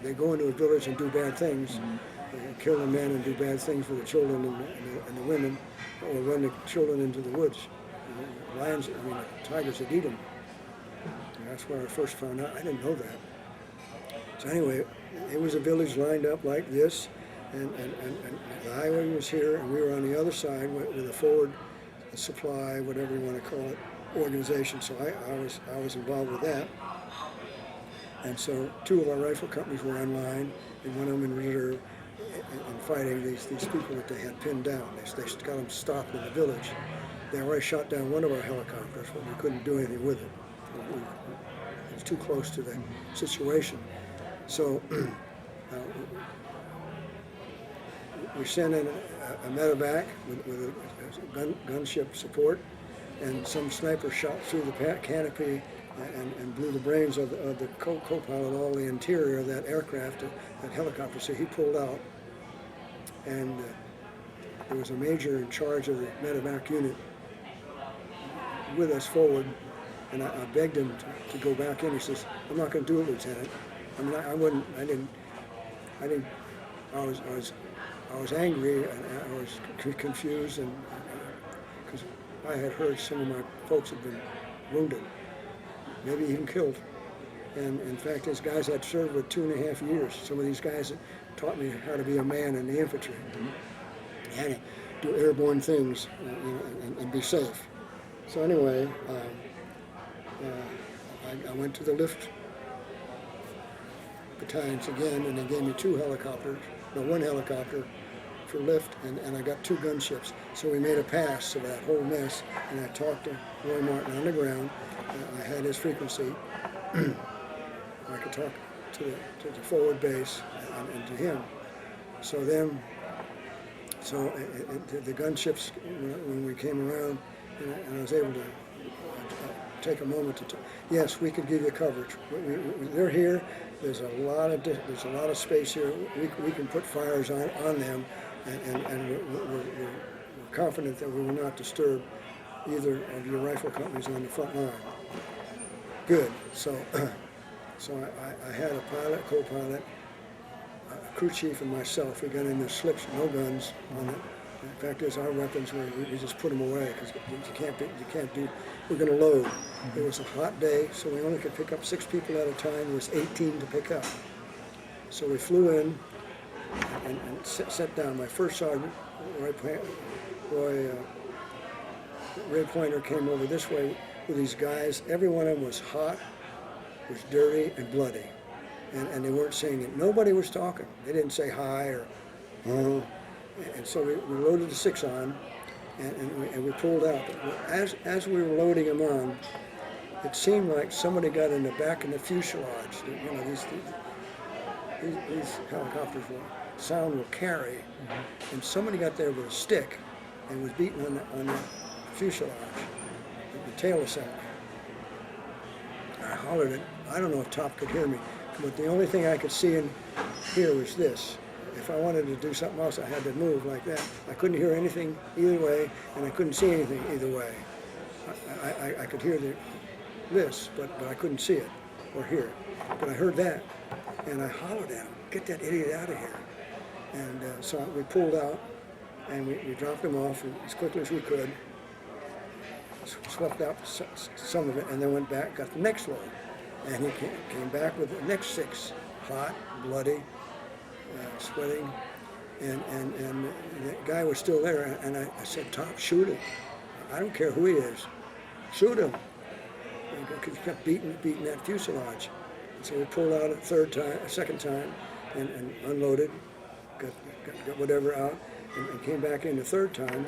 They go into a village and do bad things, kill the men and do bad things for the children and the women, or run the children into the woods. Lions, the tigers would eat them. And that's where I first found out. I didn't know that. So anyway, it was a village lined up like this, and the highway was here, and we were on the other side with a forward supply, whatever you want to call it, organization. So I was involved with that. And so 2 of our rifle companies were on line, and one of them in reserve, and fighting these people that they had pinned down. They got them stopped in the village. They already shot down one of our helicopters, but we couldn't do anything with it. It was too close to the situation. So we sent in a medevac with a gunship support, and some sniper shot through the canopy and blew the brains of the co-pilot, all the interior of that aircraft, that helicopter. So he pulled out, and there was a major in charge of the medevac unit with us forward, and I begged him to go back in. He says, "I'm not going to do it, Lieutenant." I mean, I was angry, and I was confused, and because I had heard some of my folks had been wounded, maybe even killed. And in fact, these guys I'd served with 2.5 years. Some of these guys that taught me how to be a man in the infantry, how to do airborne things, and be safe. So anyway, I went to the lift battalions again, and they gave me 2 helicopters, no, 1 helicopter for lift, and I got 2 gunships. So we made a pass of that whole mess, and I talked to Roy Martin on the ground. I had his frequency. I could talk to the forward base and to him. So the gunships, when we came around, and I was able to take a moment to talk. Yes, we could give you coverage. They're here. There's a lot of space here. We can put fires on them, and we're confident that we will not disturb either of your rifle companies on the front line. Good. So I had a pilot, co-pilot, a crew chief, and myself. We got in the slips, no guns on it. The fact is, our weapons we just put them away because you can't do. We're going to load. It was a hot day, so we only could pick up 6 people at a time. There was 18 to pick up. So we flew in and sat down. My first sergeant, Roy Pointer, came over this way with these guys. Every one of them was hot, was dirty, and bloody. And they weren't saying it. Nobody was talking. They didn't say hi or, And so we loaded the 6 on, and we pulled out. As we were loading them on, it seemed like somebody got in the back of the fuselage. You know, these helicopters sound will carry, and somebody got there with a stick and was beating on the fuselage, the tail assembly. I hollered it. I don't know if Top could hear me, but the only thing I could see and hear was this. If I wanted to do something else, I had to move like that. I couldn't hear anything either way, and I couldn't see anything either way. I could hear this, but I couldn't see it or hear it. But I heard that, and I hollered at him, "Get that idiot out of here!" And so we pulled out, and we dropped him off as quickly as we could, swept out some of it, and then went back, got the next load. And he came back with the next 6, hot, bloody, sweating, and the guy was still there, and I said, "Top, shoot him. I don't care who he is. Shoot him." Because he kept beating that fuselage. And so we pulled out a second time, and unloaded, got whatever out, and came back in the 3rd time,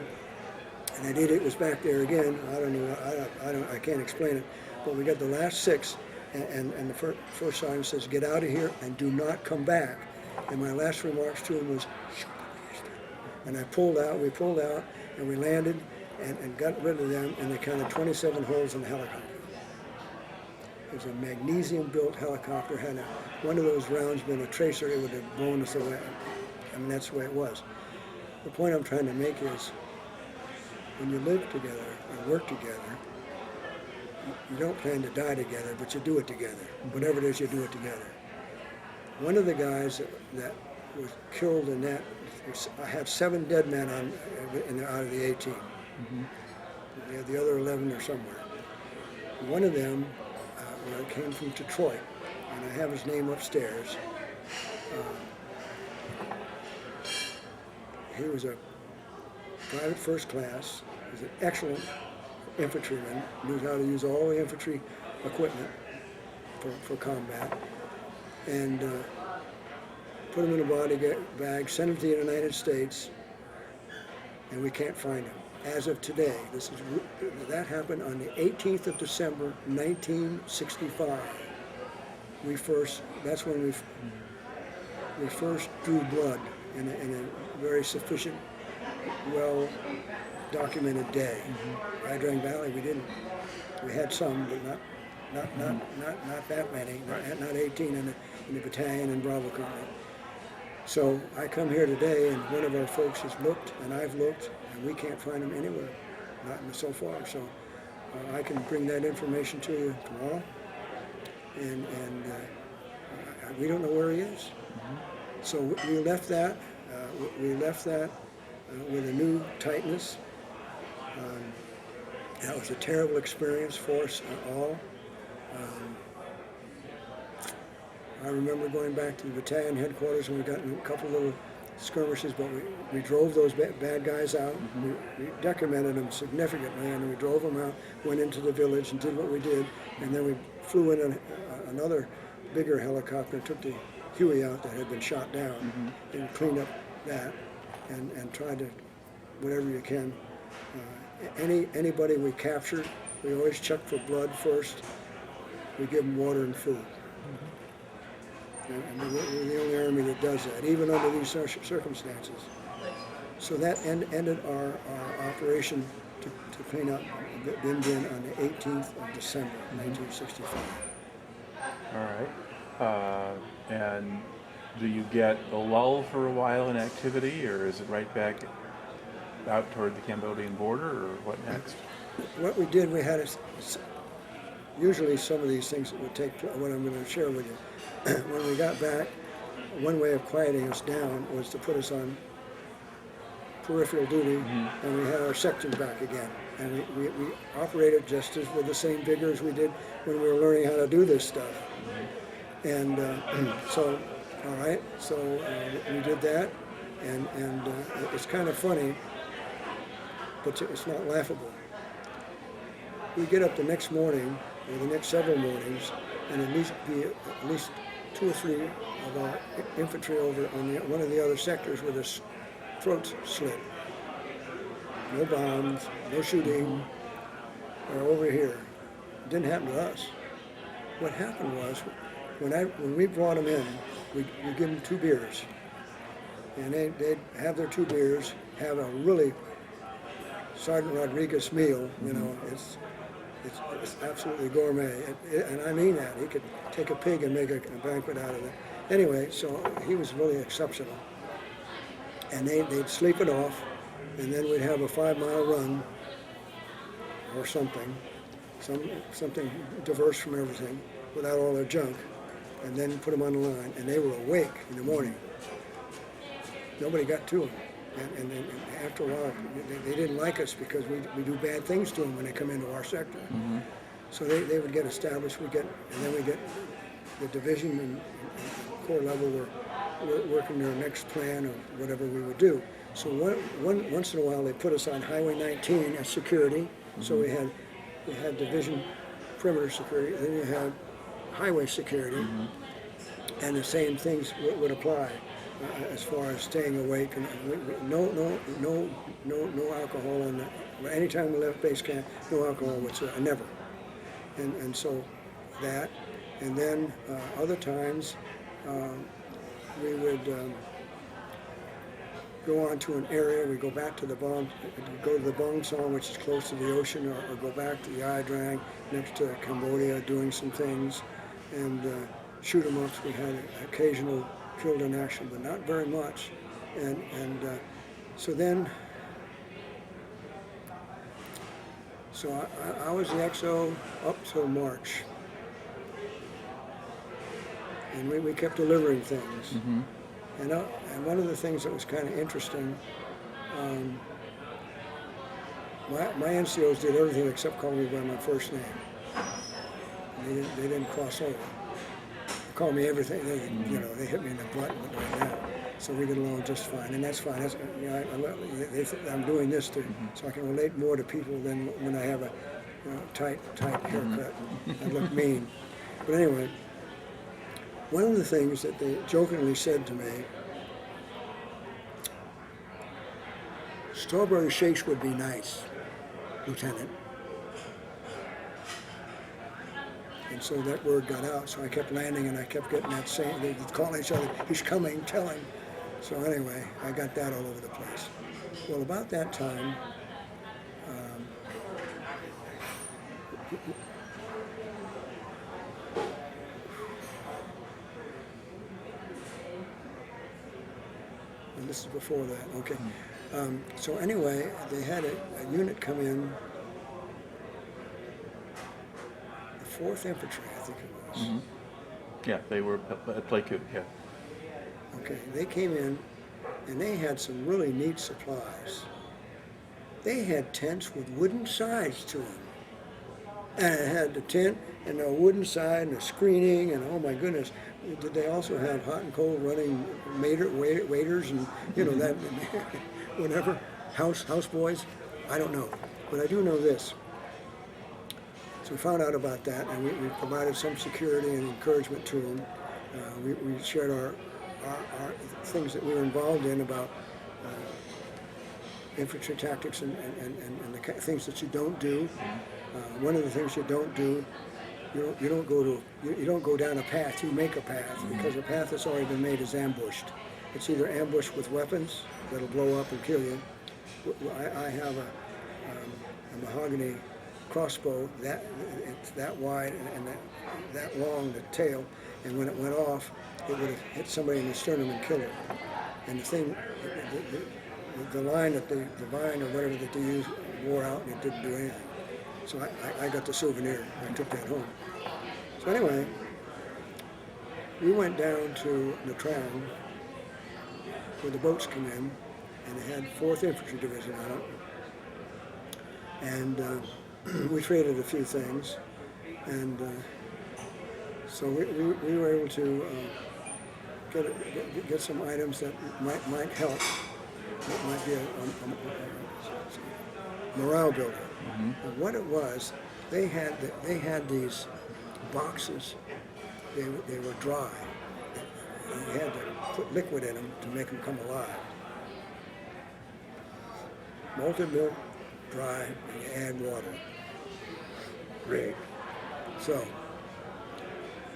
and that idiot was back there again. I don't know. I can't explain it, but we got the last 6, and the first sergeant says, "Get out of here and do not come back." And my last remarks to him was, "Shoot the bastard." And we pulled out, and we landed, and got rid of them, and they counted 27 holes in the helicopter. It was a magnesium-built helicopter. Had one of those rounds been a tracer, it would have blown us away. I mean, that's the way it was. The point I'm trying to make is, when you live together and work together, you don't plan to die together, but you do it together. Whatever it is, you do it together. One of the guys that was killed in that, I have 7 dead men out of the 18. The other 11 are somewhere. One of them came from Detroit, and I have his name upstairs. He was a private first class. He was an excellent infantryman, knew how to use all the infantry equipment for combat, and put him in a body bag, sent him to the United States, and we can't find him. As of today, that happened on the 18th of December, 1965. That's when we first drew blood in a very sufficient, well-documented day. Ia Drang Valley, we didn't. We had some, but not that many. Not 18 in the battalion and Bravo Company. So I come here today, and one of our folks has looked, and I've looked, and we can't find him anywhere, not so far. So I can bring that information to you tomorrow, and we don't know where he is. So we left that. With a new tightness. That was a terrible experience for us all. I remember going back to the battalion headquarters, and we got in a couple of little skirmishes, but we drove those bad guys out. We documented them significantly, and we drove them out, went into the village and did what we did, and then we flew in another bigger helicopter and took the Huey out that had been shot down, and cleaned up that, and tried to, whatever you can. Anybody we captured, we always check for blood first. We give them water and food. And we're the only army that does that, even under these circumstances. So that ended our operation to clean up Binh Dinh on the 18th of December, 1965. All right. And do you get a lull for a while in activity, or is it right back out toward the Cambodian border, or what next? What we did, we had usually some of these things would take, what I'm going to share with you. When we got back, one way of quieting us down was to put us on peripheral duty, and we had our section back again. And we operated just as with the same vigor as we did when we were learning how to do this stuff. And so, all right, so we did that, and it's kind of funny, but it's not laughable. We get up the next morning, or the next several mornings, and at least 2 or 3 of our infantry over on one of the other sectors with their throats slit. No bombs, no shooting, or over here. It didn't happen to us. What happened was, when we brought them in, we give them 2 beers. And they'd have their 2 beers, have a really Sergeant Rodriguez meal, you know, it's absolutely gourmet, and I mean that. He could take a pig and make a banquet out of it. Anyway, so he was really exceptional. And they'd sleep it off, and then we'd have a 5-mile run or something diverse from everything, without all their junk, and then put them on the line, and they were awake in the morning. Nobody got to them. And after a while, they didn't like us because we do bad things to them when they come into our sector. So they would get established, and then we get the division and corps level were working their next plan of whatever we would do. So once in a while, they put us on Highway 19 as security. So we had division perimeter security, then you had highway security, and the same things would apply. As far as staying awake, and no alcohol on that. Anytime we left base camp, no alcohol whatsoever, never. And so that, and then other times we would go on to an area. We go back to the go to the Bong Song, which is close to the ocean, or go back to the Ia Drang next to Cambodia, doing some things, and shoot 'em ups. We had occasional killed in action, but not very much. And so then, so I was the XO up till March, and we kept delivering things. Mm-hmm. And one of the things that was kind of interesting, my NCOs did everything except call me by my first name. They didn't cross over. They called me everything. They hit me in the butt right now. So we get along just fine, and that's fine. That's, I'm doing this so I can relate more to people than when I have a tight haircut and look mean. But anyway, one of the things that they jokingly said to me, strawberry shakes would be nice, Lieutenant. And so that word got out, so I kept landing and I kept getting that same, they call each other, he's coming, tell him. So anyway, I got that all over the place. Well, about that time, and this is before that, okay. So anyway, they had a unit come in, the 4th Infantry, I think it was. Mm-hmm. Yeah, they were at Pleiku, yeah. Okay, they came in and they had some really neat supplies. They had tents with wooden sides to them. And it had the tent and a wooden side and a screening, and oh my goodness, did they also have hot and cold running waiters and that whatever, house boys? I don't know, but I do know this. So we found out about that, and we provided some security and encouragement to them. We shared our things that we were involved in about infantry tactics and the things that you don't do. One of the things you don't do, you don't go down a path. You make a path, because a path that's already been made is ambushed. It's either ambushed with weapons that'll blow up and kill you. I have a mahogany crossbow it's that wide and that long, the tail, and when it went off, it would have hit somebody in the sternum and killed it. And the thing, the line that the vine or whatever that they used wore out, and it didn't do anything. So I got the souvenir. I took that home. So anyway, we went down to Nha Trang, where the boats come in, and it had 4th Infantry Division on it. And we traded a few things, and so we were able to get some items that might help. It might be a morale builder. Mm-hmm. And what it was, they had these boxes. They were dry. You had to put liquid in them to make them come alive. Malted milk, dry, and you add water. Great. So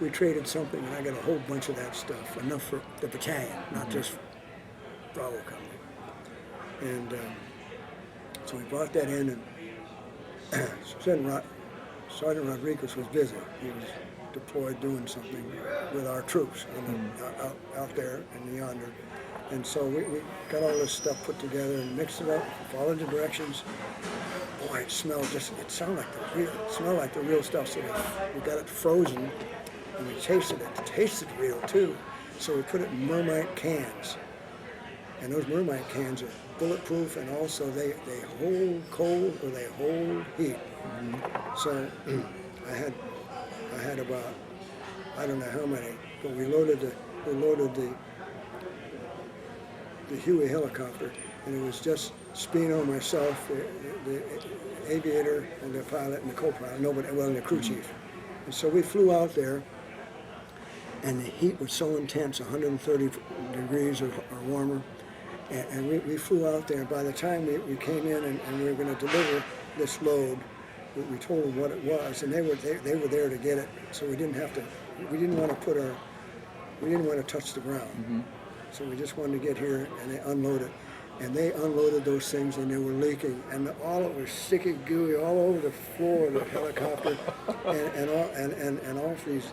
we traded something, and I got a whole bunch of that stuff, enough for the battalion, not just Bravo Company. And so we brought that in, and Sergeant Rodriguez was busy. He was deployed doing something with our troops out there in yonder. And so we got all this stuff put together and mixed it up, followed the directions. Boy, it smelled it smelled like the real stuff. So we got it frozen, and we tasted it. It tasted real too. So we put it in Mermite cans. And those Mermite cans are bulletproof, and also they hold cold or they hold heat. Mm-hmm. So I had about, I don't know how many, but we loaded the Huey helicopter, and it was just Spino, myself, the aviator, and the pilot, and the co-pilot, and the crew chief. And so we flew out there, and the heat was so intense, 130 degrees or warmer, and we flew out there. By the time we came in and we were going to deliver this load, we told them what it was, and they were there to get it, so we didn't want to touch the ground. Mm-hmm. So we just wanted to get here and they unload it. and they unloaded those things and they were leaking, and all it was sticky, gooey all over the floor of the helicopter, and all these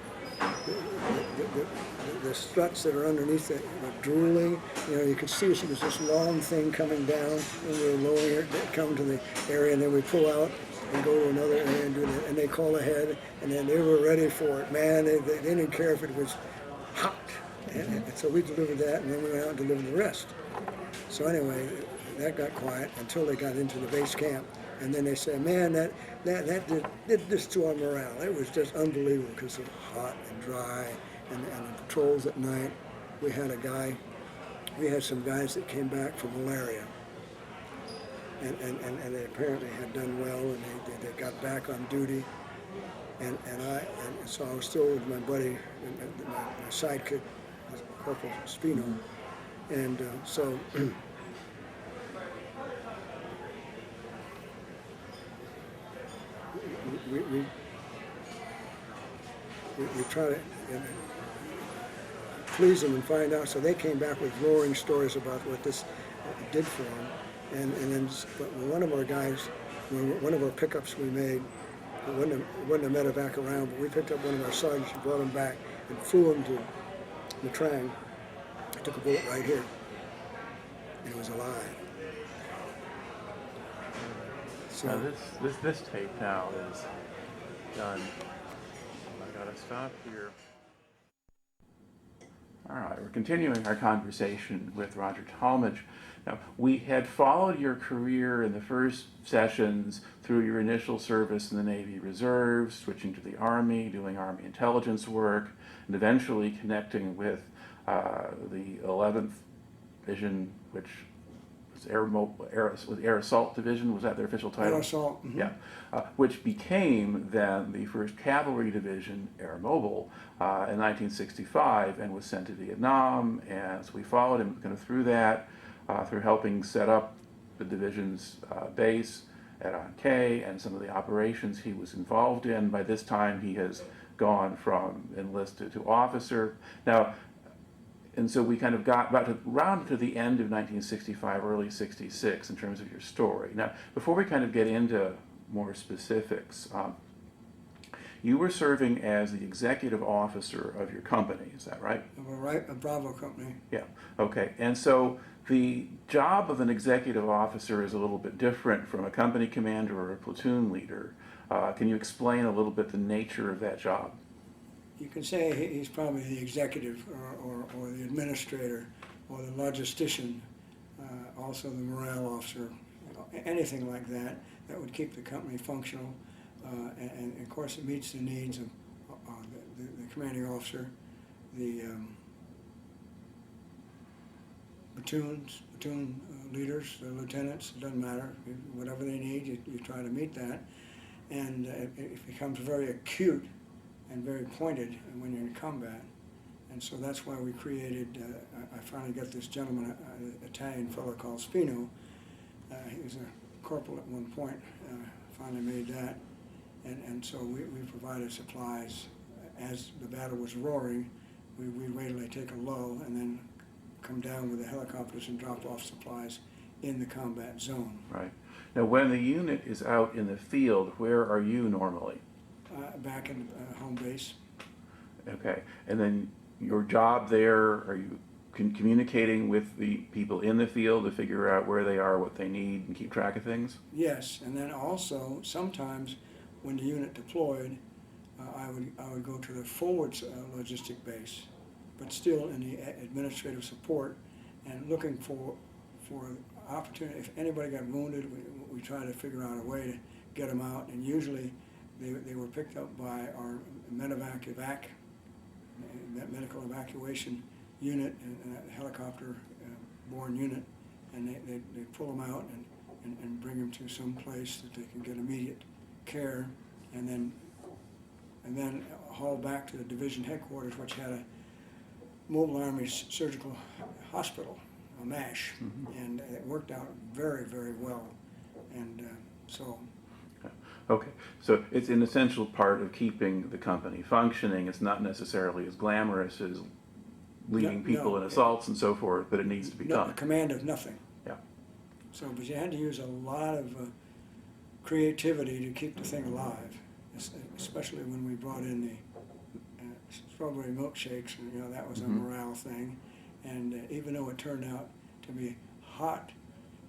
the struts that are underneath it were drooling. You know, you could see it was this long thing coming down, and we were lowering it, come to the area, and then we pull out and go to another area and do that. And they call ahead, and then they were ready for it. Man, they didn't care if it was hot. And so we delivered that, and then we went out and delivered the rest. So anyway, that got quiet until they got into the base camp. And then they said, man, that did this to our morale. It was just unbelievable because it was hot and dry, and the patrols at night. We had some guys that came back from malaria, and they apparently had done well, and they got back on duty. And so I was still with my buddy, my sidekick, Corporal Spino, and so. We try to please them and find out. So they came back with roaring stories about what this did for them. And then one of our guys, one of our pickups we made, it wasn't a medevac around, but we picked up one of our sergeants and brought him back and flew him to Ia Drang. I took a bullet right here, and he was alive. So now this tape now is done. I gotta stop here. All right, we're continuing our conversation with Roger Talmadge. Now, we had followed your career in the first sessions through your initial service in the Navy Reserves, switching to the Army, doing Army intelligence work, and eventually connecting with the 11th Division, which was Air Assault Division. Was that their official title? Air Assault. Mm-hmm. Yeah, which became then the 1st Cavalry Division, Air Mobile, in 1965, and was sent to Vietnam. And so we followed him kind of through that, through helping set up the division's base at An Khe and some of the operations he was involved in. By this time, he has gone from enlisted to officer. Now, and so we kind of got round to the end of 1965, early 66 in terms of your story. Now, before we kind of get into more specifics, you were serving as the executive officer of your company, is that right? Right, a Bravo company. Yeah, okay. And so the job of an executive officer is a little bit different from a company commander or a platoon leader. Can you explain a little bit the nature of that job? You can say he's probably the executive or the administrator or the logistician, also the morale officer, anything like that would keep the company functional. And of course it meets the needs of the commanding officer, the platoon leaders, the lieutenants, it doesn't matter, whatever they need, you try to meet that. And it becomes very acute and very pointed when you're in combat. And so that's why we created, I finally got this gentleman, an Italian fellow called Spino. He was a corporal at one point, finally made that. And so we provided supplies. As the battle was roaring, we readily take a lull and then come down with the helicopters and drop off supplies in the combat zone. Right. Now, when the unit is out in the field, where are you normally? Back in home base. Okay. And then your job there, are you communicating with the people in the field to figure out where they are, what they need, and keep track of things? Yes, and then also sometimes when the unit deployed, I would go to the forward logistic base, but still in the administrative support and looking for opportunity. If anybody got wounded, we try to figure out a way to get them out, and usually they were picked up by our medevac medical evacuation unit and a helicopter borne unit, and they pull them out and bring them to some place that they can get immediate care, and then haul back to the division headquarters, which had a Mobile Army Surgical Hospital, a MASH, and it worked out very, very well, and so. Okay, so it's an essential part of keeping the company functioning. It's not necessarily as glamorous as leading people in assaults and so forth, but it needs to be done. Command of nothing. Yeah. So, but you had to use a lot of creativity to keep the thing alive, especially when we brought in the strawberry milkshakes, and that was a morale thing. And even though it turned out to be hot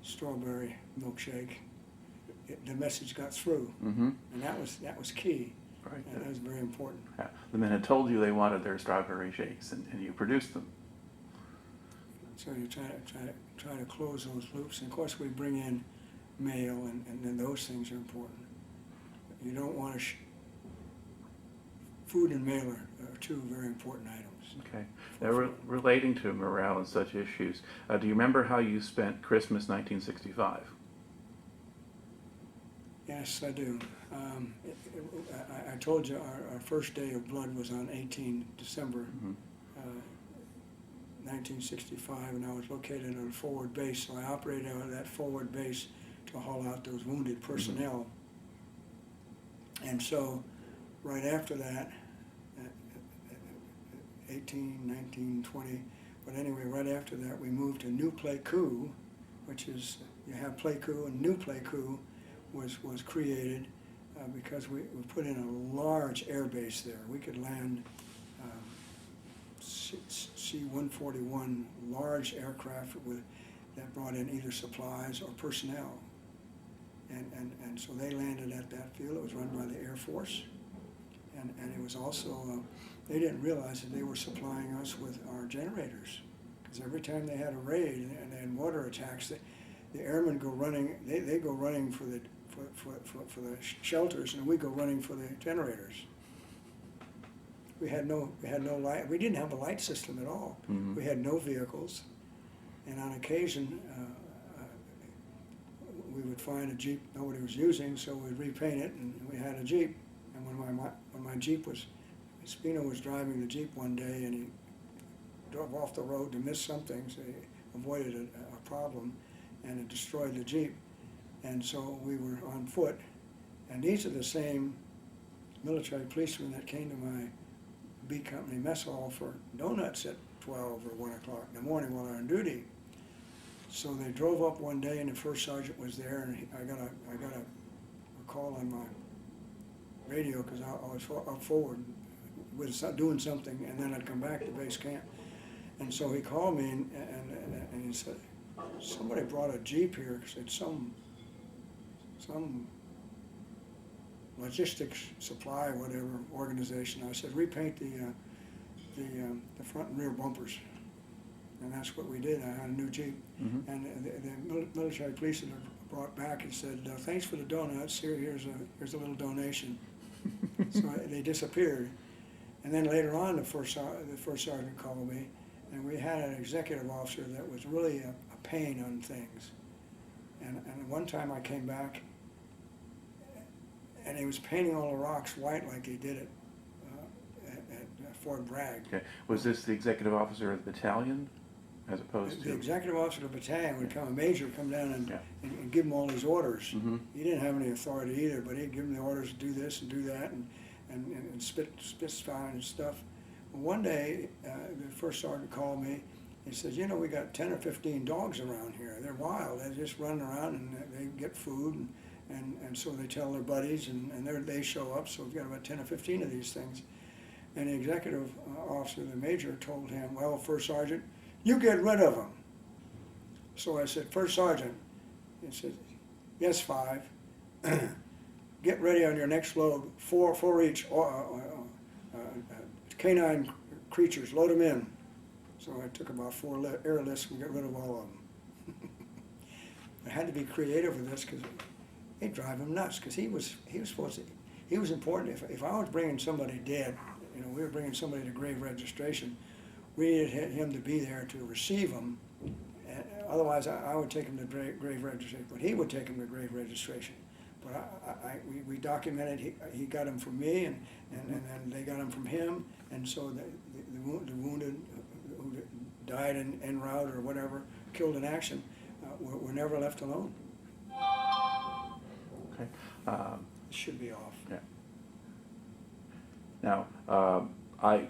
strawberry milkshake, the message got through, and that was key. Right. And that was very important. Yeah. The men had told you they wanted their strawberry shakes, and you produced them. So you try to close those loops. And of course, we bring in mail, and then those things are important. You don't want to. Food and mail are two very important items. Okay. Now, relating to morale and such issues, do you remember how you spent Christmas 1965? Yes, I do. I told you our first day of blood was on 18 December 1965, and I was located at a forward base, so I operated out of that forward base to haul out those wounded personnel. And so right after that, 18, 19, 20, but anyway, right after that we moved to New Pleiku, which is, you have Pleiku, and New Pleiku was created because we put in a large air base there. We could land C-141 large aircraft that brought in either supplies or personnel. And so they landed at that field. It was run by the Air Force. And it was also, they didn't realize that they were supplying us with our generators. Because every time they had a raid and they had water attacks, the airmen go running, they go running for the shelters, and we go running for the generators. We had no light. We didn't have a light system at all. We had no vehicles, and on occasion we would find a Jeep nobody was using, so we'd repaint it, and we had a Jeep. And when my Jeep was, Spino was driving the Jeep one day, and he drove off the road to miss something, so he avoided a problem, and it destroyed the Jeep. And so we were on foot, and these are the same military policemen that came to my B Company mess hall for donuts at 12 or 1 o'clock in the morning while I was on duty. So they drove up one day, and the first sergeant was there, and I got a call on my radio because I was up forward with doing something, and then I'd come back to base camp. And so he called me, and he said, somebody brought a Jeep here, said some logistics supply, whatever organization. I said, repaint the front and rear bumpers. And that's what we did. I had a new Jeep. And the military police had brought back and said, thanks for the donuts, here's a little donation. So they disappeared. And then later on, the first sergeant called me, and we had an executive officer that was really a pain on things. And one time I came back, and he was painting all the rocks white like he did at Fort Bragg. Okay. Was this the executive officer of the battalion, as opposed to? The executive officer of the battalion would come, a major would come down and give him all these orders. He didn't have any authority either, but he'd give him the orders to do this and do that, and spit fire and stuff. Well, one day, the first sergeant called me. He says, we got 10 or 15 dogs around here. They're wild. They just run around and they get food, and so they tell their buddies, and they show up. So we've got about 10 or 15 of these things. And the executive officer, the major, told him, well, First Sergeant, you get rid of them. So I said, First Sergeant, he said, yes, 5. Get ready on your next load, 4 each, canine creatures, load them in. So I took about 4 air lifts and got rid of all of them. I had to be creative with this because it'd drive him nuts, because he was important. If I was bringing somebody dead, we were bringing somebody to grave registration, we needed him to be there to receive them. Otherwise, I would take him to grave registration, but he would take him to grave registration. But we documented, he got them from me, and they got them from him, and so the wounded who died en route or whatever, killed in action, were never left alone. Okay. It should be off. Yeah. Now,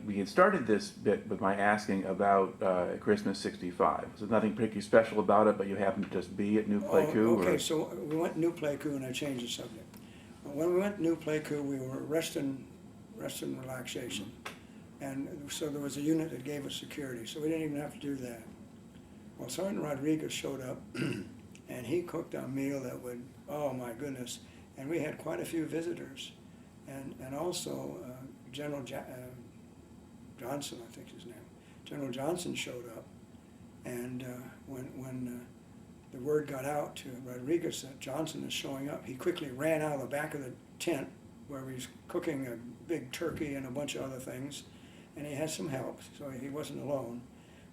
we had started this bit with my asking about Christmas '65. So nothing particularly special about it, but you happened to just be at New Pleiku? Okay, so we went to New Pleiku, and I changed the subject. When we went to New Pleiku, we were rest and relaxation. And so there was a unit that gave us security, so we didn't even have to do that. Well, Sergeant Rodriguez showed up, and he cooked a meal that would, oh my goodness, and we had quite a few visitors. And also General Johnson, I think his name, General Johnson showed up, and when the word got out to Rodriguez that Johnson is showing up, he quickly ran out of the back of the tent where he was cooking a big turkey and a bunch of other things, and he had some help, so he wasn't alone.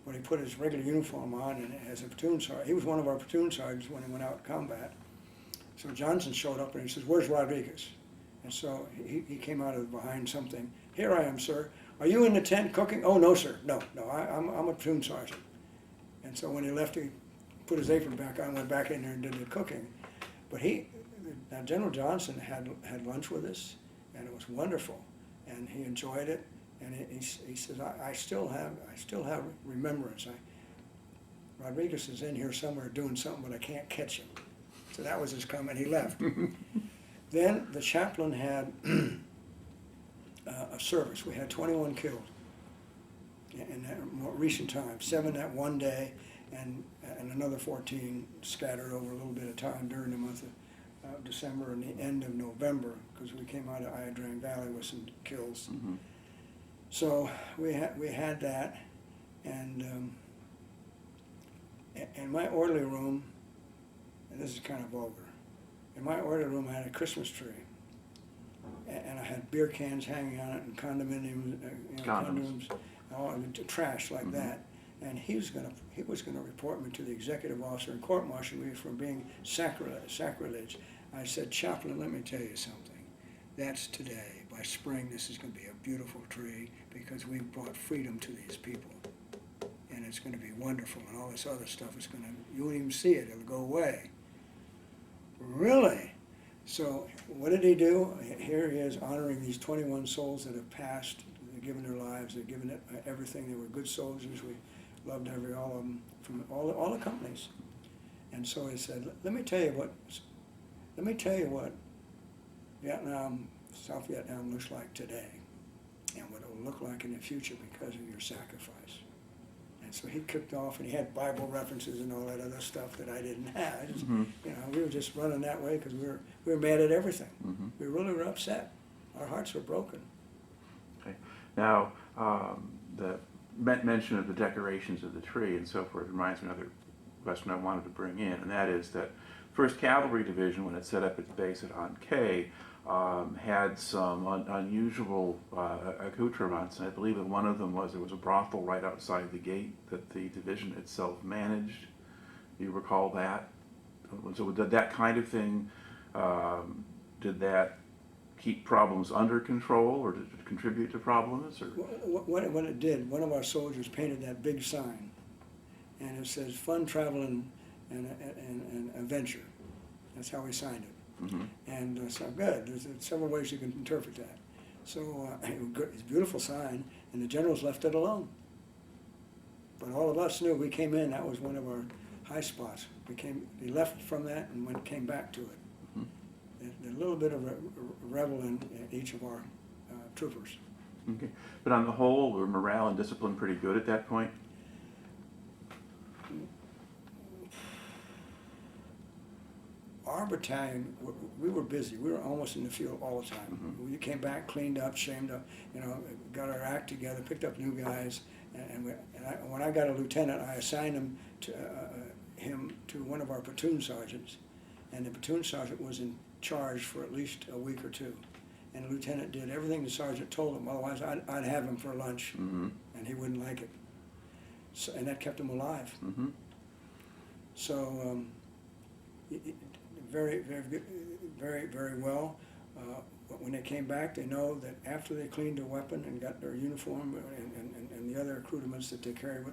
But he put his regular uniform on, and as a platoon sergeant, he was one of our platoon sergeants when he went out to combat. So Johnson showed up and he says, "Where's Rodriguez?" And so he came out of behind something. "Here I am, sir. Are you in the tent cooking?" "Oh, no, sir. No, I'm a platoon sergeant." And so when he left, he put his apron back on, went back in there and did the cooking. But now General Johnson had lunch with us, and it was wonderful, and he enjoyed it. And he says, I still have remembrance. Rodriguez is in here somewhere doing something, but I can't catch him. So that was his comment. He left. Then the chaplain had a service. We had 21 killed in that more recent time, 7 that one day, and another 14 scattered over a little bit of time during the month of December and the end of November, because we came out of Ia Drang Valley with some kills. Mm-hmm. So we had that, and in my orderly room, and this is kind of vulgar, in my orderly room I had a Christmas tree, and I had beer cans hanging on it and condoms, trash like that. And he was going to report me to the executive officer and court-martial me for being sacrilege. I said, "Chaplain, let me tell you something. That's today. By spring, this is going to be a beautiful tree because we've brought freedom to these people. And it's going to be wonderful, and all this other stuff is going to, you won't even see it, it'll go away." Really? So what did he do? Here he is honoring these 21 souls that have passed. They've given their lives, they've given it everything. They were good soldiers. We loved all of them from all the companies. And so he said, let me tell you what Vietnam, South Vietnam looks like today, and what it will look like in the future because of your sacrifice. And so he kicked off, and he had Bible references and all that other stuff that I didn't have. We were just running that way because we were mad at everything. Mm-hmm. We really were upset. Our hearts were broken. Okay. Now, the mention of the decorations of the tree and so forth reminds me of another question I wanted to bring in, and that is that 1st Cavalry Division, when it set up its base at An Khe, had some unusual accoutrements, and I believe that one of them was there was a brothel right outside the gate that the division itself managed. Do you recall that? So did that kind of thing, did that keep problems under control, or did it contribute to problems? Or? What it did, one of our soldiers painted that big sign, and it says "Fun, Travel, and Adventure." That's how we signed it. Mm-hmm. And so good. There's several ways you can interpret that. So it's a beautiful sign, and the generals left it alone. But all of us knew we came in. That was one of our high spots. They left from that and came back to it. Mm-hmm. A little bit of a revel in each of our troopers. Okay, but on the whole, were morale and discipline pretty good at that point? Our battalion, we were busy. We were almost in the field all the time. Mm-hmm. We came back, cleaned up, shamed up, got our act together, picked up new guys, and when I got a lieutenant, I assigned him to one of our platoon sergeants, and the platoon sergeant was in charge for at least a week or two, and the lieutenant did everything the sergeant told him. Otherwise, I'd have him for lunch, mm-hmm. and he wouldn't like it. So, and that kept him alive. Mm-hmm. So. Very, very good, very well. When they came back, they know that after they cleaned their weapon and got their uniform and the other accoutrements that they carried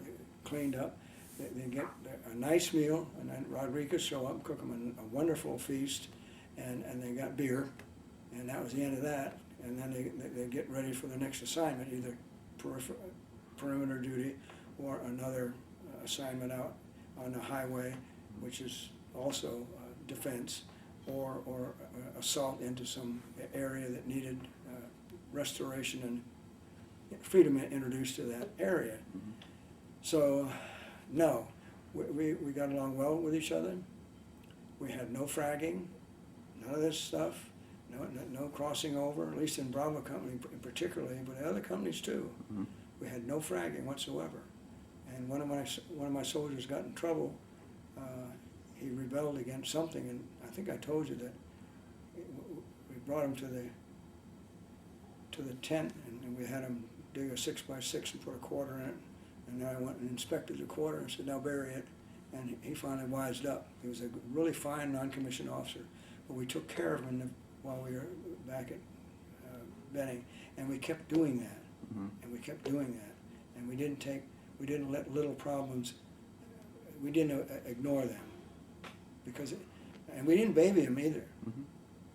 cleaned up, they get a nice meal, and then Rodriguez show up and cook them a wonderful feast, and they got beer, and that was the end of that. And then they get ready for the next assignment, either perimeter duty, or another assignment out on the highway, which is also defense, or assault into some area that needed restoration and freedom introduced to that area. Mm-hmm. So, no, we got along well with each other. We had no fragging, none of this stuff, no crossing over, at least in Bravo Company particularly, but other companies too. Mm-hmm. We had no fragging whatsoever. And one of my soldiers got in trouble. He rebelled against something, and I think I told you that we brought him to the tent, and we had him dig a 6x6 and put a quarter in it. And then I went and inspected the quarter and said, "Now bury it." And he finally wised up. He was a really fine non-commissioned officer, but we took care of him while we were back at Benning, and we kept doing that, Mm-hmm. and we kept doing that, and we didn't let little problems, we didn't ignore them, and we didn't baby them either. Mm-hmm.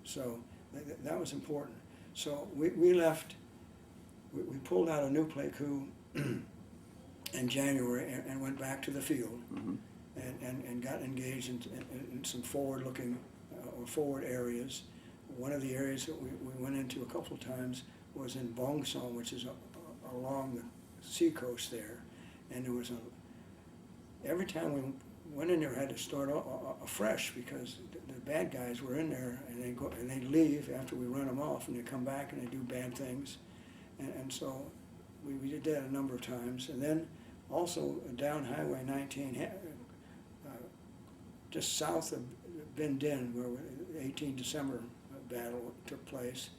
So that was important. So we left, we pulled out a new plate coup in January and went back to the field. Mm-hmm. And got engaged in some forward-looking or forward areas. One of the areas that we went into a couple of times was in Bong Son, which is along the sea-coast there. And there was every time we went in there, we had to start afresh, because the bad guys were in there, and they'd leave after we run them off, and they come back and they do bad things. And so we did that a number of times. And then also down Highway 19, just south of Binh Dinh, where the 18 December battle took place,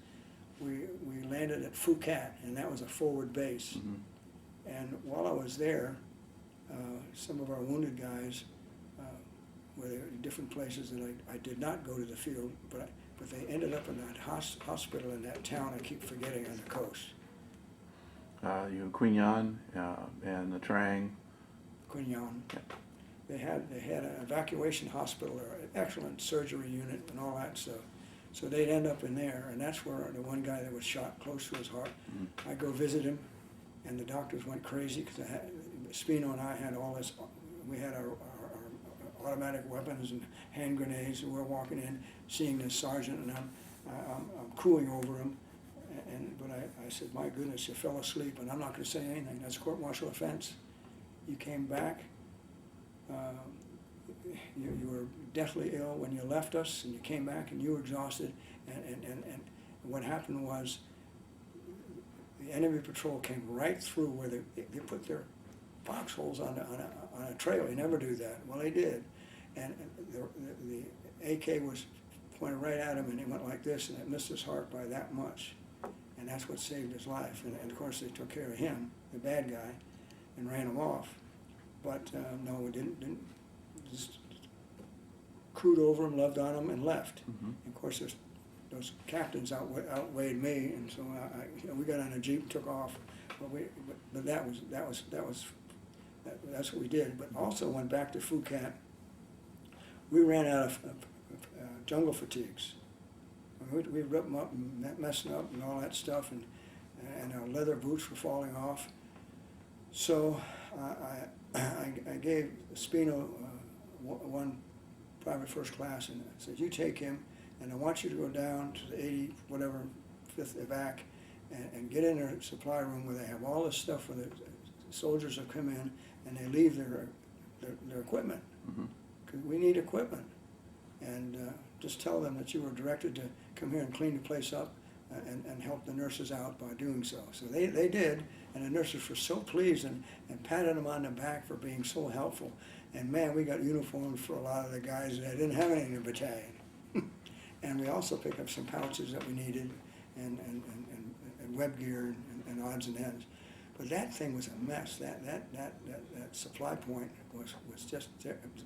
we landed at Phuket, and that was a forward base. Mm-hmm. And while I was there, some of our wounded guys were there in different places, and I did not go to the field, but they ended up in that hospital in that town I keep forgetting on the coast. You Queen Yan and the Trang. Queen Yan. Yeah. They had an evacuation hospital, or an excellent surgery unit and all that stuff. So they'd end up in there, and that's where the one guy that was shot close to his heart, Mm-hmm. I go visit him, and the doctors went crazy, because Spino and I had all this, we had our automatic weapons and hand grenades, and we're walking in, seeing this sergeant, and I'm cooing over him, but I said, "My goodness, you fell asleep," and I'm not going to say anything. That's court-martial offense. You came back. You were deathly ill when you left us, and you came back and you were exhausted, and what happened was the enemy patrol came right through where they put their foxholes on a trail. They never do that. Well, they did, and the AK was pointed right at him, and he went like this, and it missed his heart by that much, and that's what saved his life. And of course they took care of him, the bad guy, and ran him off. But no, we didn't. Just crewed over him, loved on him, and left. Mm-hmm. And of course, those captains outweighed me, and so we got on a jeep and took off. But that's what we did. But also went back to Phuket. We ran out of jungle fatigues. I mean, we ripped them up and messing up and all that stuff, and our leather boots were falling off. So I gave Spino one private first class, and I said, "You take him, and I want you to go down to the 80 whatever 5th evac and get in their supply room where they have all this stuff where the soldiers have come in and they leave their equipment, because we need equipment, and just tell them that you were directed to come here and clean the place up and help the nurses out by doing so." So they did, and the nurses were so pleased and patted them on the back for being so helpful. And man, we got uniforms for a lot of the guys that didn't have any in the battalion. And we also picked up some pouches that we needed, and web gear and odds and ends. But that thing was a mess. That supply point was just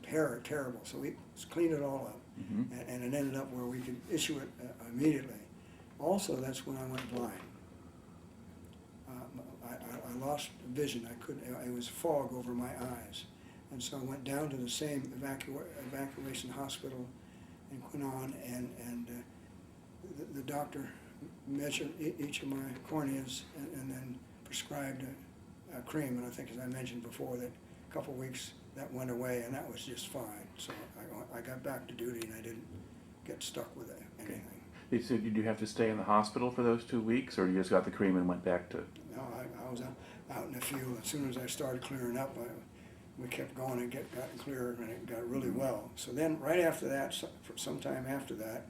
terrible. So we cleaned it all up, and it ended up where we could issue it immediately. Also, that's when I went blind. I lost vision. It was fog over my eyes. And so I went down to the same evacuation hospital in Quinnon, and the doctor measured each of my corneas and then prescribed cream, and I think, as I mentioned before, that a couple of weeks that went away, and that was just fine. So I got back to duty, and I didn't get stuck with anything. So did you have to stay in the hospital for those 2 weeks, or you just got the cream and went back to? No, I was out in the field. As soon as I started clearing up, we kept going and gotten clearer, and it got really well. So then, right after that, sometime after that,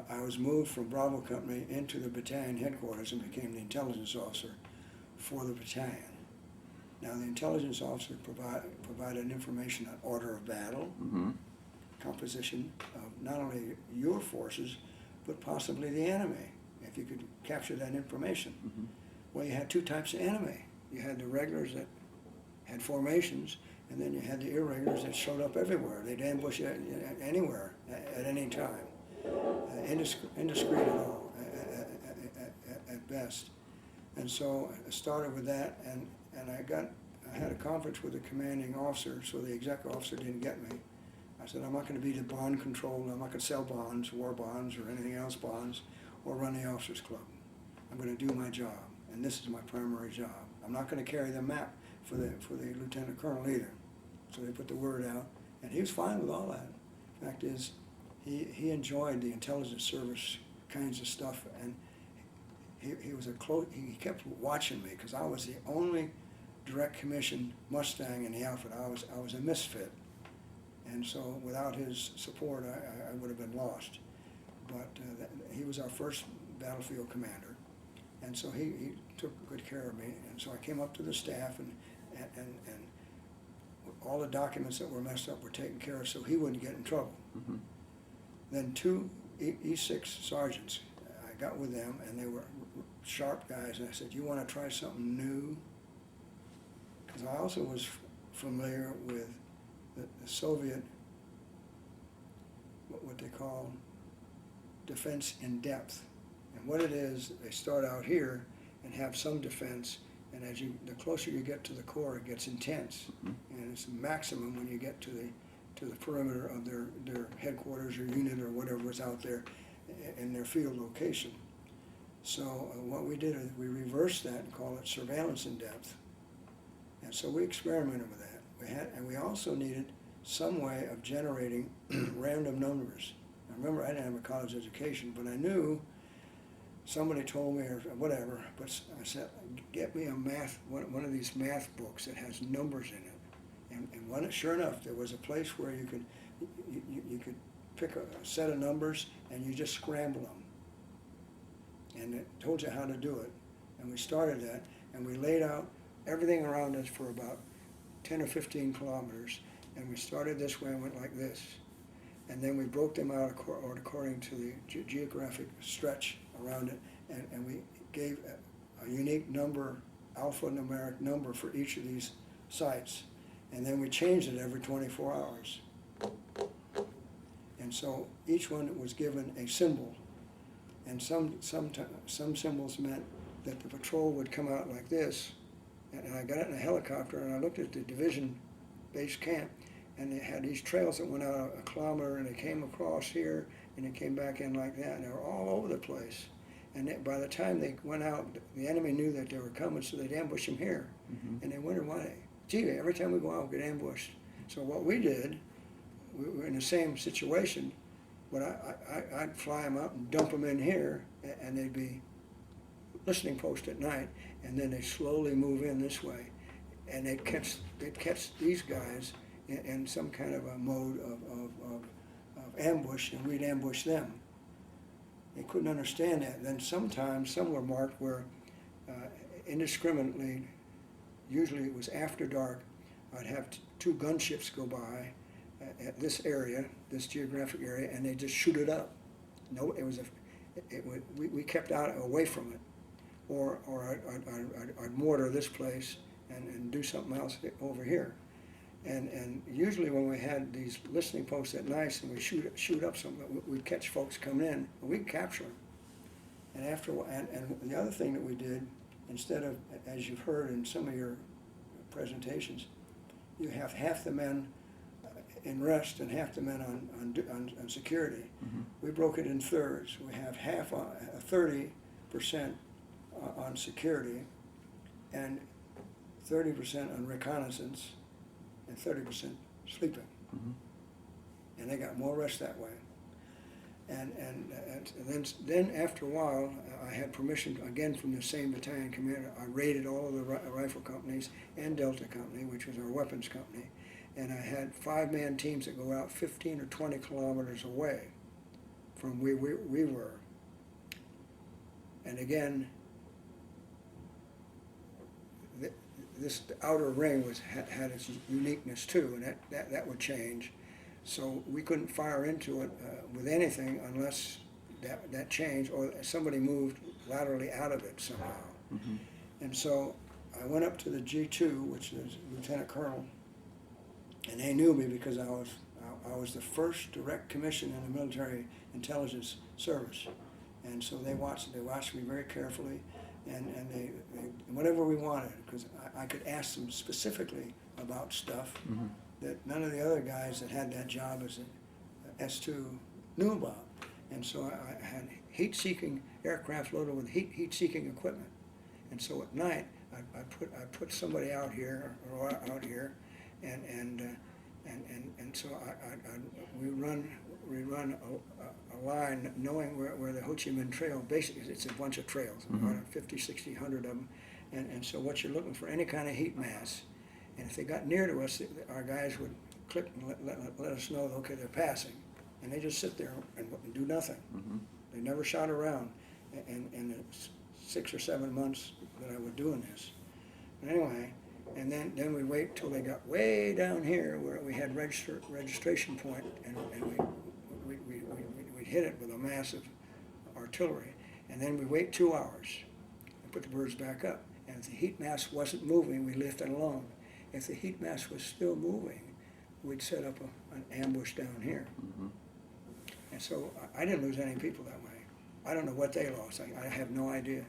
I was moved from Bravo Company into the battalion headquarters and became the intelligence officer for the battalion. Now, the intelligence officer provided information on order of battle, Mm-hmm. composition of not only your forces, but possibly the enemy, if you could capture that information. Mm-hmm. Well, you had two types of enemy. You had the regulars that had formations, and then you had the irregulars that showed up everywhere. They'd ambush you anywhere, at any time. Indiscreet at all, at best. And so I started with that, and I had a conference with the commanding officer, so the exec officer didn't get me. I said, I'm not going to be the bond control, I'm not going to sell bonds, war bonds, or anything else bonds, or run the officers club. I'm going to do my job, and this is my primary job. I'm not going to carry the map for the lieutenant colonel either. So they put the word out, and he was fine with all that. Fact is, he enjoyed the intelligence service kinds of stuff, and he was he kept watching me, because I was the only direct commission Mustang in the outfit. I was a misfit, and so without his support, I would have been lost. But he was our first battlefield commander, and so he took good care of me. And so I came up to the staff, and all the documents that were messed up were taken care of, so he wouldn't get in trouble. Mm-hmm. Then two E6 sergeants, I got with them, and they were sharp guys, and I said, you want to try something new? Because I also was familiar with the Soviet, what they call defense in depth. And what it is, they start out here and have some defense, and the closer you get to the core, it gets intense. Mm-hmm. And it's maximum when you get to the perimeter of their headquarters or unit or whatever was out there in their field location. So what we did is we reversed that and called it surveillance in depth. And so we experimented with that. And we also needed some way of generating random numbers. Now, remember, I didn't have a college education, but I knew, somebody told me or whatever, but I said, get me one of these math books that has numbers in it. And sure enough, there was a place where you could pick a set of numbers and you just scramble them. And it told you how to do it. And we started that, and we laid out everything around us for about 10 or 15 kilometers. And we started this way and went like this. And then we broke them out according to the geographic stretch around it. And we gave a unique number, alphanumeric number for each of these sites. And then we changed it every 24 hours. And so each one was given a symbol. And some symbols meant that the patrol would come out like this. And I got it in a helicopter, and I looked at the division base camp, and they had these trails that went out a kilometer, and they came across here, and they came back in like that, and they were all over the place. And by the time they went out, the enemy knew that they were coming, so they'd ambush them here. Mm-hmm. And they wondered why. Gee, every time we go out, we get ambushed. So what we did, we were in the same situation, but I'd fly them up and dump them in here, and they'd be listening post at night, and then they slowly move in this way, and they'd catch these guys in some kind of a mode of ambush, and we'd ambush them. They couldn't understand that. Then sometimes some were marked where indiscriminately, usually it was after dark, I'd have two gunships go by at this area, this geographic area, and they just shoot it up. No, we kept away from it, or I'd mortar this place and do something else over here, and usually when we had these listening posts at night and we shoot up something, we'd catch folks coming in, and we'd capture them. And the other thing that we did, instead of, as you've heard in some of your presentations, you have half the men in rest and half the men on security. Mm-hmm. We broke it in thirds. We have 30% on security, and 30% on reconnaissance, and 30% sleeping. Mm-hmm. And they got more rest that way. And then after a while, I had permission again from the same battalion commander. I raided all of the rifle companies and Delta Company, which was our weapons company, and I had 5-man teams that go out 15 or 20 kilometers away from where we were. And again, this outer ring had its uniqueness too, and that would change. So we couldn't fire into it with anything unless that changed or somebody moved laterally out of it somehow. Mm-hmm. And so I went up to the G2, which is Lieutenant Colonel, and they knew me because I was the first direct commission in the military intelligence service. And so they watched me very carefully, and they whatever we wanted, because I could ask them specifically about stuff Mm-hmm. that none of the other guys that had that job as an S2 knew about. And so I had heat-seeking aircraft loaded with heat-seeking equipment. And so at night, I put somebody out here, and so we run a line knowing where the Ho Chi Minh Trail, basically it's a bunch of trails, Mm-hmm. about 50, 60, 100 of them. And so what you're looking for, any kind of heat mass. And if they got near to us, our guys would click and let us know, okay, they're passing. And they just sit there and do nothing. Mm-hmm. They never shot around in the 6 or 7 months that I was doing this. But anyway, and then we wait till they got way down here where we had registration point, and we'd hit it with a massive artillery. And then we wait 2 hours and put the birds back up. And if the heat mass wasn't moving, we left it alone. If the heat mass was still moving, we'd set up an ambush down here. Mm-hmm. And so I didn't lose any people that way. I don't know what they lost. I have no idea.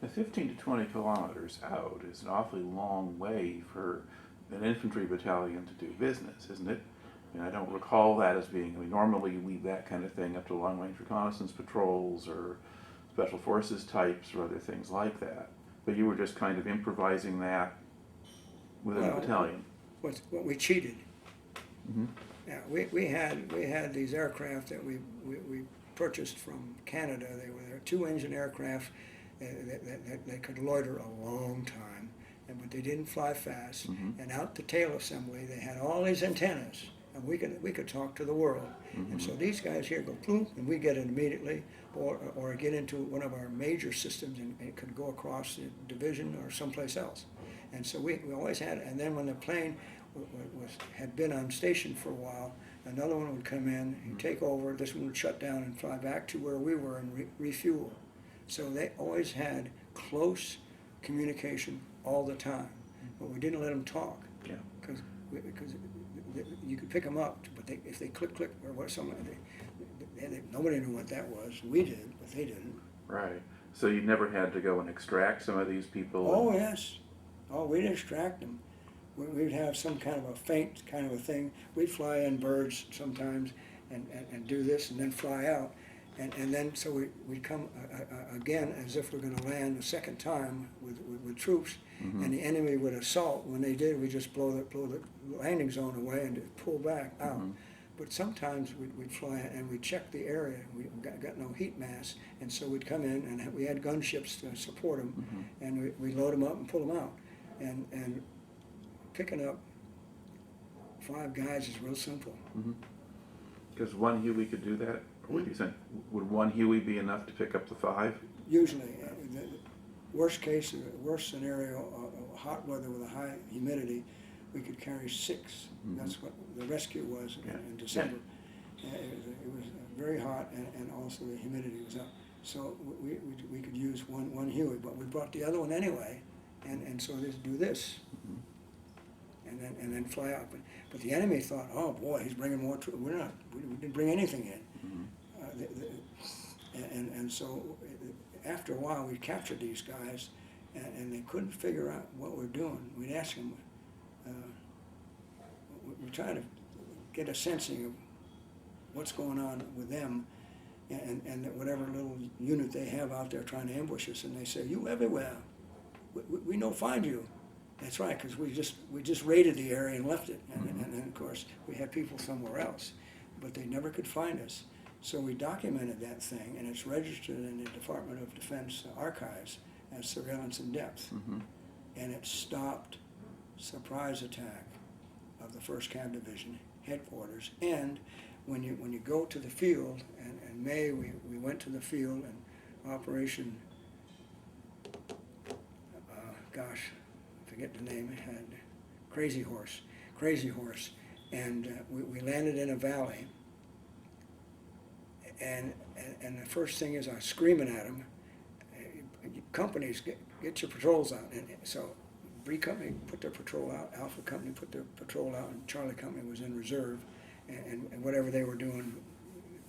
Now, 15 to 20 kilometers out is an awfully long way for an infantry battalion to do business, isn't it? I mean, I don't recall that as being, normally you leave that kind of thing up to long-range reconnaissance patrols or special forces types or other things like that. But you were just kind of improvising that within the battalion. What we cheated. Mm-hmm. Yeah, we had these aircraft that we purchased from Canada. They were 2-engine aircraft that could loiter a long time, but they didn't fly fast. Mm-hmm. And out the tail assembly, they had all these antennas, and we could talk to the world. Mm-hmm. And so these guys here go boom, and we get it immediately, or get into one of our major systems, and it could go across the division or someplace else. And so we always had it. And then when the plane had been on station for a while, another one would come in, he'd take over, this one would shut down and fly back to where we were and refuel. So they always had close communication all the time, but we didn't let them talk. Yeah. Because you could pick them up, but if they click or what, nobody knew what that was. We did, but they didn't. Right. So you never had to go and extract some of these people? Oh, yes. Oh, we'd extract them. We'd have some kind of a feint kind of a thing. We'd fly in birds sometimes and do this and then fly out. And then so we'd come again as if we're going to land a second time with troops. Mm-hmm. And the enemy would assault. When they did, we just blow the landing zone away and pull back out. Mm-hmm. But sometimes we'd fly and we'd check the area. We got no heat mass, and so we'd come in and we had gunships to support them, mm-hmm. and we load them up and pull them out. And picking up 5 guys is real simple. Because one Huey could do that? Or what do you think? Would one Huey be enough to pick up the 5? Usually. The worst scenario, hot weather with a high humidity, we could carry 6. Mm-hmm. That's what the rescue was in December. Yeah. It was very hot, and also the humidity was up. So we could use one Huey, but we brought the other one anyway, and so just do this, mm-hmm. and then fly out. But the enemy thought, oh boy, he's bringing more troops. We didn't bring anything in. Mm-hmm. And so after a while, we captured these guys, and they couldn't figure out what we're doing. We'd ask them. We're trying to get a sensing of what's going on with them, and whatever little unit they have out there trying to ambush us, and they say, "You everywhere. We no find you." That's right, because we just raided the area and left it, and then of course we had people somewhere else, but they never could find us. So we documented that thing, and it's registered in the Department of Defense archives as surveillance in depth, and it stopped surprise attack of the 1st Cav Division headquarters. And when you go to the field, and in May we went to the field, and Operation, gosh, I forget the name, it had Crazy Horse, and we landed in a valley, and the first thing is I was screaming at them, companies, get your patrols out. And so B Company put their patrol out, Alpha Company put their patrol out, and Charlie Company was in reserve, and whatever they were doing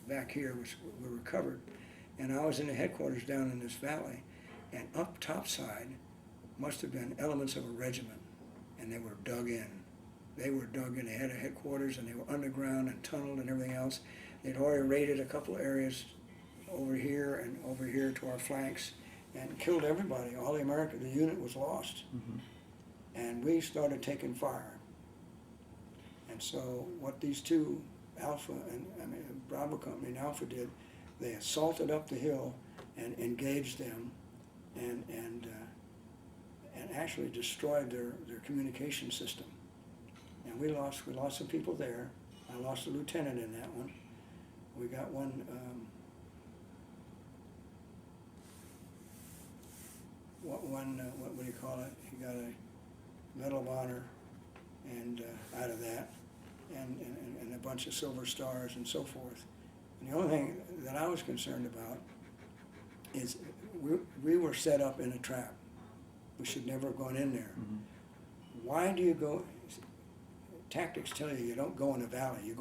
back here we were covered. And I was in the headquarters down in this valley, and up topside must have been elements of a regiment, and they were dug in. They had a headquarters, and they were underground and tunneled and everything else. They'd already raided a couple of areas over here and over here to our flanks, and killed everybody. All the unit was lost. And we started taking fire. And so what these two Bravo Company and Alpha did, they assaulted up the hill and engaged them, and actually destroyed their communication system. And we lost some people there. I lost a lieutenant in that one. We got one. What do you call it? He got a Medal of Honor, and out of that, and a bunch of silver stars and so forth. And the only thing that I was concerned about is we were set up in a trap. We should never have gone in there. Why do you go? Tactics tell you don't go in a valley. You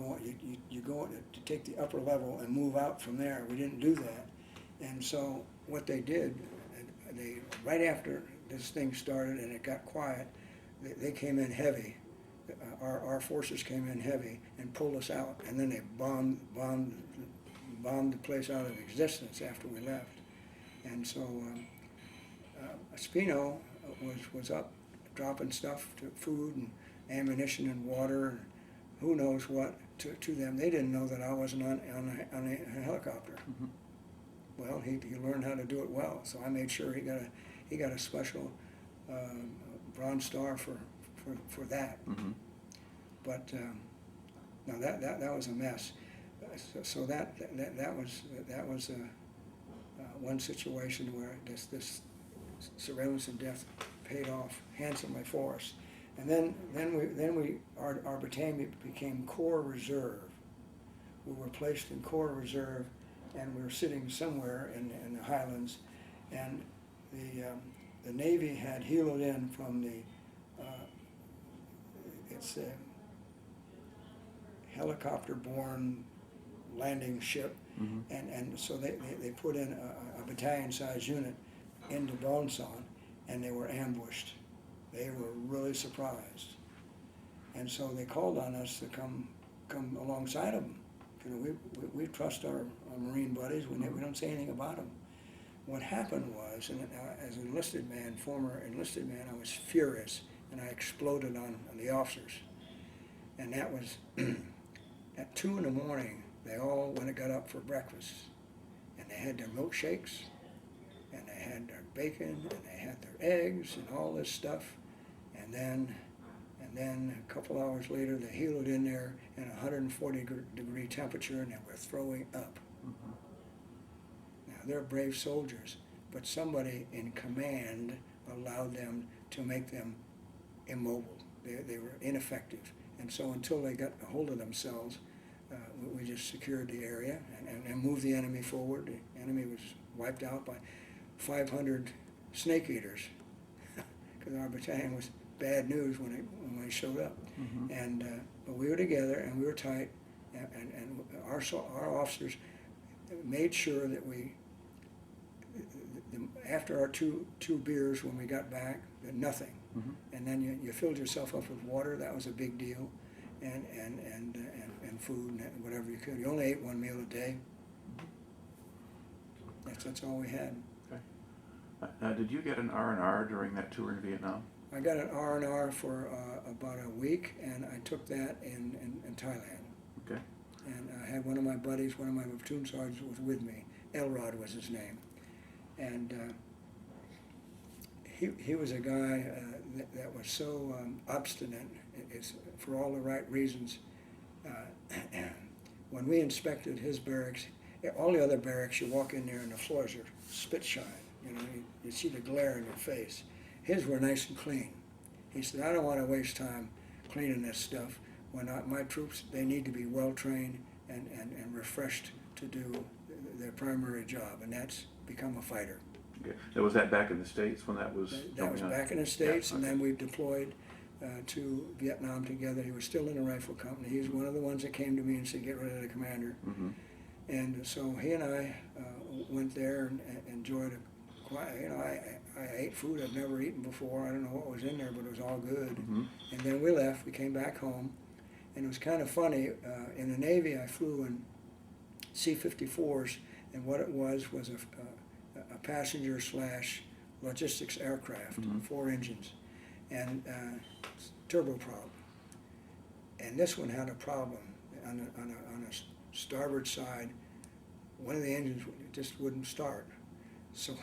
go to take the upper level and move out from there. We didn't do that, and so what they did, they right after this thing started and it got quiet, they came in heavy. Our forces came in heavy and pulled us out, and then they bombed the place out of existence after we left. And so Espino was up dropping stuff, to food and ammunition and water and who knows what to them. They didn't know that I wasn't on a helicopter. Well, he learned how to do it well, so I made sure he got a special Bronze Star for that. But no, that was a mess. So that was one situation where this surveillance and death paid off handsomely for us. And then our battalion became Corps Reserve. We were placed in Corps Reserve, and we were sitting somewhere in the Highlands, and the Navy had heeled in from it's a helicopter-borne landing ship, and so they put in a battalion-sized unit into Bonson, and they were ambushed. They were really surprised, and so they called on us to come alongside them. You know, we trust our Marine buddies. We don't say anything about them. What happened was, and as an enlisted man, former enlisted man, I was furious, and I exploded on the officers. And that was at 2 in the morning. They all went and got up for breakfast, and they had their milkshakes, and they had their bacon, and they had their eggs, and all this stuff. And then a couple hours later, they heeled in there in 140-degree temperature, and they were throwing up. Now, they're brave soldiers, but somebody in command allowed them to make them immobile. They were ineffective. And so until they got a hold of themselves, we just secured the area and moved the enemy forward. The enemy was wiped out by 500 snake eaters, because our battalion was bad news when we showed up. But we were together and we were tight, and our officers made sure that after our two beers when we got back, that nothing. And then you filled yourself up with water. That was a big deal, and food and whatever you could. You only ate one meal a day, That's all we had. Now, did you get an R&R during that tour in Vietnam? I got an R&R for about a week, and I took that in Thailand. Okay. And I had one of my buddies, one of my platoon sergeants was with me. Elrod was his name. And he was a guy that was so obstinate, it's for all the right reasons. When we inspected his barracks, all the other barracks, you walk in there and the floors are spit shine. You know, you see the glare in your face. His were nice and clean. He said, I don't want to waste time cleaning this stuff. When my troops, they need to be well trained and refreshed to do their primary job, and that's become a fighter. Okay. Now, was that back in the States when that was That was going on? back in the States, Yeah, and okay. then we deployed to Vietnam together. He was still in the rifle company. He was one of the ones that came to me and said, get rid of the commander. Mm-hmm. And so he and I went there and enjoyed a quiet, you know, I ate food I'd never eaten before. I don't know what was in there, but it was all good. Mm-hmm. And then we left. We came back home. And it was kind of funny. In the Navy, I flew in C-54s, and what it was a passenger / logistics aircraft, Mm-hmm. 4 engines, and turboprop. And this one had a problem on a starboard side. One of the engines just wouldn't start. So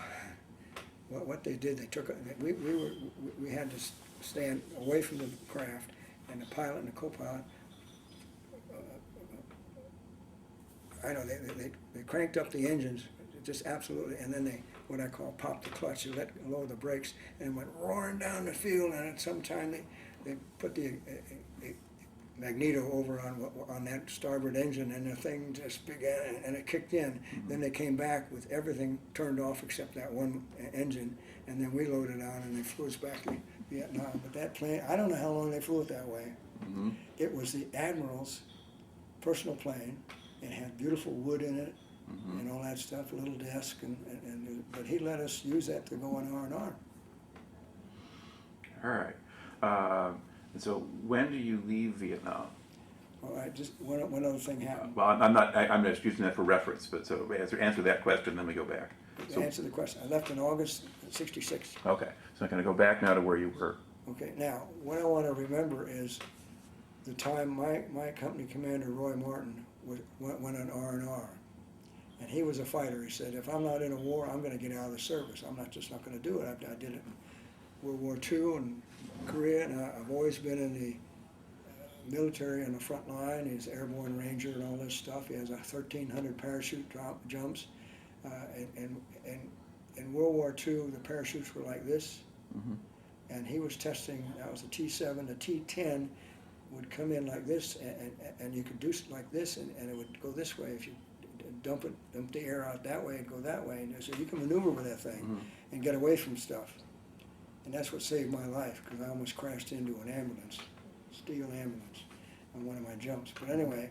what they did, they took we had to stand away from the craft, and the pilot and the co-pilot. I know they cranked up the engines, just absolutely, and then they, what I call, popped the clutch. They let low the brakes and went roaring down the field. And at some time they put the magneto over on that starboard engine, and the thing just began, and it kicked in. Mm-hmm. Then they came back with everything turned off except that one engine, and then we loaded on and they flew us back to Vietnam. But that plane, I don't know how long they flew it that way. Mm-hmm. It was the admiral's personal plane. It had beautiful wood in it, Mm-hmm. and all that stuff, a little desk, but he let us use that to go on R&R. All right. And so when do you leave Vietnam? All right, just one other thing happened. Well, I'm just using that for reference, but so answer that question, then we go back. To answer the question, I left in August '66. Okay, so I'm going to go back now to where you were. Okay, now, what I want to remember is the time my company commander, Roy Martin, went on R&R. And he was a fighter. He said, if I'm not in a war, I'm going to get out of the service. I'm just not going to do it. I did it in World War II and Korea, and I've always been in the military on the front line. He's airborne ranger and all this stuff. He has 1,300 parachute jumps. And in World War II, the parachutes were like this. Mm-hmm. And he was testing, that was a T7, the T10 would come in like this, and you could do it like this, and it would go this way. If you dump the air out that way and go that way, and so you can maneuver with that thing Mm-hmm. and get away from stuff. And that's what saved my life, because I almost crashed into an ambulance, steel ambulance, on one of my jumps. But anyway,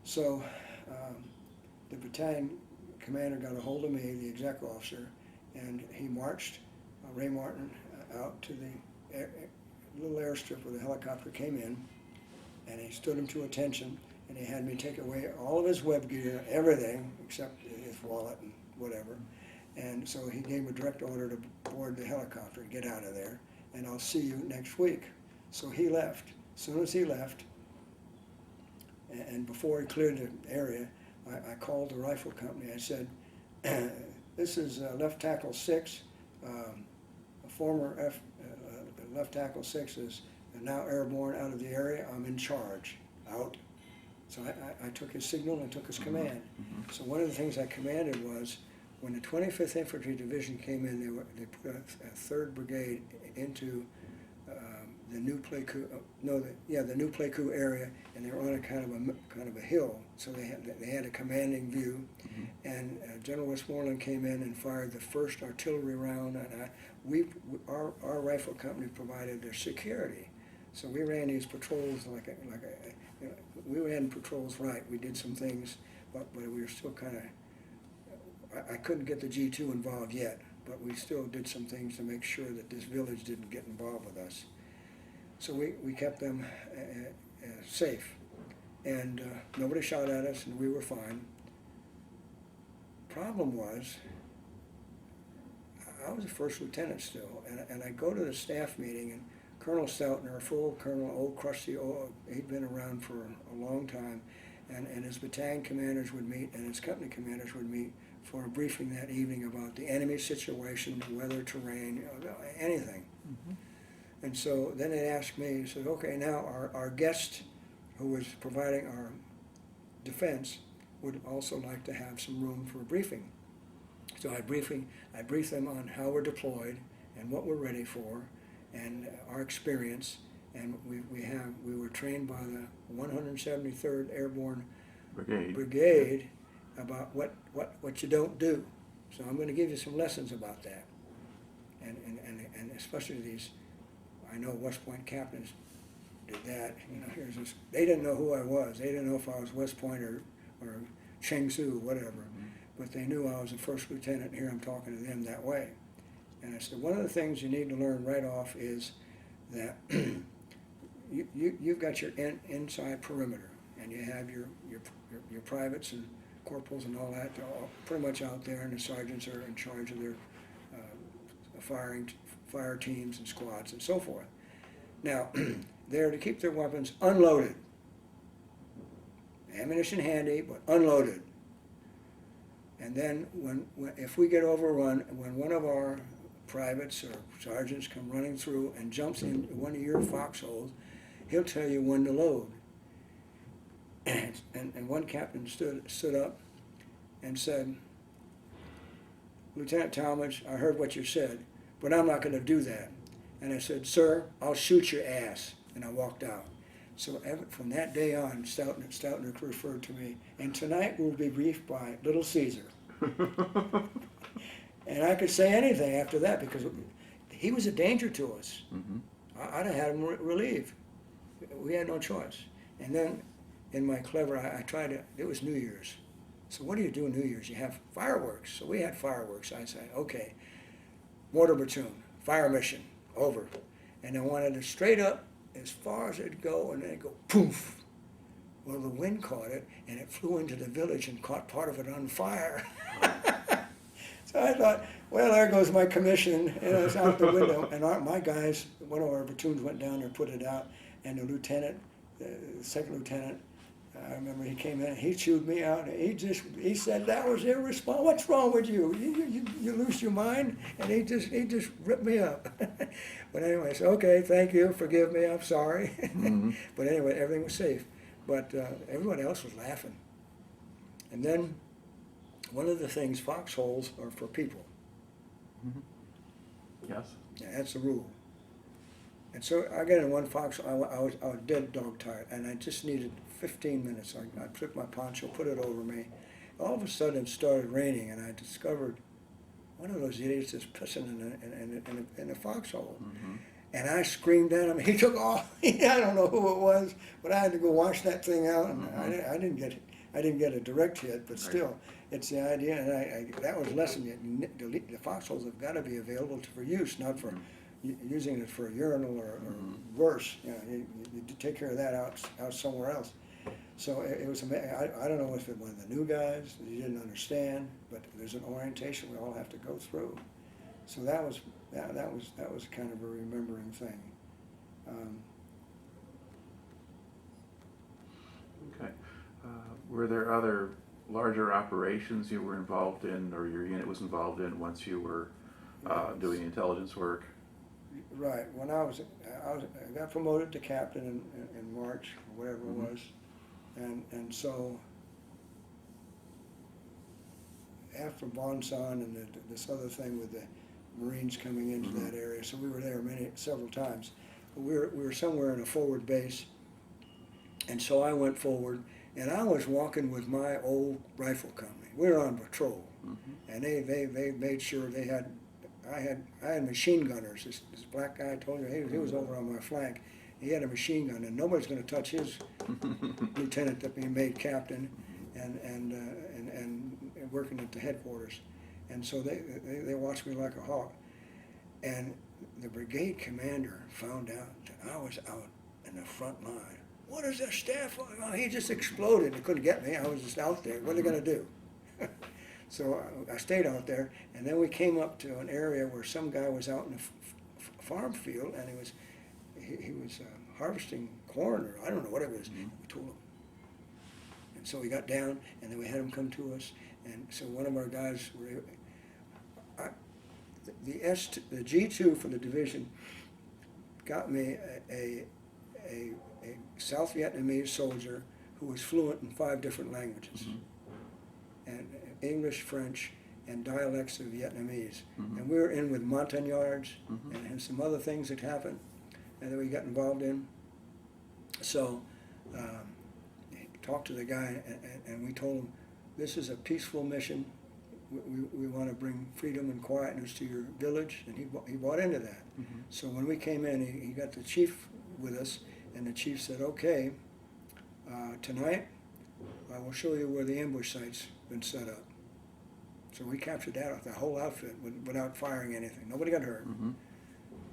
so the battalion commander got a hold of me, the exec officer, and he marched Ray Martin out to the little airstrip where the helicopter came in, and he stood him to attention, and he had me take away all of his web gear, everything, except his wallet and whatever. And so he gave a direct order to board the helicopter, get out of there, and I'll see you next week. So he left. As soon as he left, and before he cleared the area, I called the rifle company. I said, this is Left Tackle 6, a former Left Tackle 6 is now airborne out of the area. I'm in charge, out. So I took his signal and took his command. Mm-hmm. So one of the things I commanded was, when the 25th Infantry Division came in, they put a 3rd Brigade into the New Pleiku, the New Pleiku area, and they were on a kind of a hill, so they had a commanding view. Mm-hmm. And General Westmoreland came in and fired the first artillery round, and our rifle company provided their security. So we ran these patrols we ran patrols right. We did some things, but we were still kind of. I couldn't get the G2 involved yet, but we still did some things to make sure that this village didn't get involved with us. So we kept them safe, and nobody shot at us, and we were fine. Problem was, I was a first lieutenant still, and I go to the staff meeting, and Colonel Stoutner, full colonel, old crusty, he'd been around for a long time, and his battalion commanders would meet, and his company commanders would meet for a briefing that evening about the enemy situation, weather, terrain, anything. Mm-hmm. And so then they asked me, said, okay, now our guest who was providing our defense would also like to have some room for a briefing. So I briefed them on how we're deployed and what we're ready for and our experience. And we were trained by the 173rd Airborne Brigade about what you don't do. So I'm going to give you some lessons about that. And especially these, I know West Point captains did that. You know, here's this. They didn't know who I was. They didn't know if I was West Point or Cheng Su, whatever. Mm-hmm. But they knew I was a first lieutenant, and here I'm talking to them that way. And I said, one of the things you need to learn right off is that you've got your inside perimeter, and you have your privates and corporals and all that. They're all pretty much out there, and the sergeants are in charge of their fire teams and squads and so forth. Now, they're to keep their weapons unloaded. Ammunition handy, but unloaded. And then if we get overrun, when one of our privates or sergeants come running through and jumps in one of your foxholes, he'll tell you when to load. And one captain stood up and said, Lieutenant Talmadge, I heard what you said, but I'm not going to do that. And I said, sir, I'll shoot your ass. And I walked out. So from that day on, Stoutner referred to me, and tonight we'll be briefed by Little Caesar. And I could say anything after that because he was a danger to us. Mm-hmm. I'd have had him relieved. We had no choice. And then in my clever, I tried to, it was New Year's. So what do you do New Year's? You have fireworks. So we had fireworks. I said, okay, mortar platoon, fire mission, over. And I wanted to straight up as far as it'd go, and then it'd go poof. Well, the wind caught it, and it flew into the village and caught part of it on fire. So I thought, well, there goes my commission. It's out the window. And my guys, one of our platoons went down there, put it out, and the lieutenant, the second lieutenant, I remember he came in and he chewed me out. He said that was irresponsible. What's wrong with you? You lose your mind? And he just ripped me up. But anyway, I said, okay, thank you, forgive me, I'm sorry. Mm-hmm. But anyway, everything was safe. But everybody else was laughing. And then one of the things, foxholes are for people. Mm-hmm. Yes. Yeah, that's the rule. And so I got in one foxhole. I was dead dog tired, and I just needed 15 minutes. I took my poncho, put it over me. All of a sudden, it started raining, and I discovered one of those idiots is pissing in a foxhole. Mm-hmm. And I screamed at him. He took off. I don't know who it was, but I had to go wash that thing out. And mm-hmm. I didn't get a direct hit, but still, right. It's the idea. And that was a lesson. The foxholes have got to be available for use, not for using it for a urinal or mm-hmm. worse. You take care of that out somewhere else. So it was amazing. I don't know if it was one of the new guys that he didn't understand, but there's an orientation we all have to go through. So that was kind of a remembering thing. Okay. Were there other larger operations you were involved in, or your unit was involved in once you were doing intelligence work? Right. When I got promoted to captain in March, or whatever mm-hmm. it was, and so after Bonson and this other thing with the Marines coming into mm-hmm. that area, so we were there several times. But we were somewhere in a forward base, and so I went forward, and I was walking with my old rifle company. We were on patrol, mm-hmm. and they made sure they had. I had machine gunners. This black guy I told you, he was over on my flank. He had a machine gun, and nobody's going to touch his lieutenant that being made captain, and working at the headquarters. And so they watched me like a hawk. And the brigade commander found out that I was out in the front line. What is that staff? Oh, he just exploded. He couldn't get me. I was just out there. What are they going to do? So I stayed out there, and then we came up to an area where some guy was out in a farm field, and he was harvesting corn, or I don't know what it was. Mhm. We told him. And so we got down, and then we had him come to us, and so one of our guys, the G2 for the division got me a South Vietnamese soldier who was fluent in 5 different languages, and English, French, and dialects of Vietnamese. And we were in with montagnards and some other things that happened and that we got involved in. So talked to the guy, and we told him, this is a peaceful mission. We want to bring freedom and quietness to your village, and he bought into that. So when we came in, he got the chief with us, and the chief said, okay, tonight I will show you where the ambush site's been set up. So we captured that, the whole outfit, without firing anything. Nobody got hurt.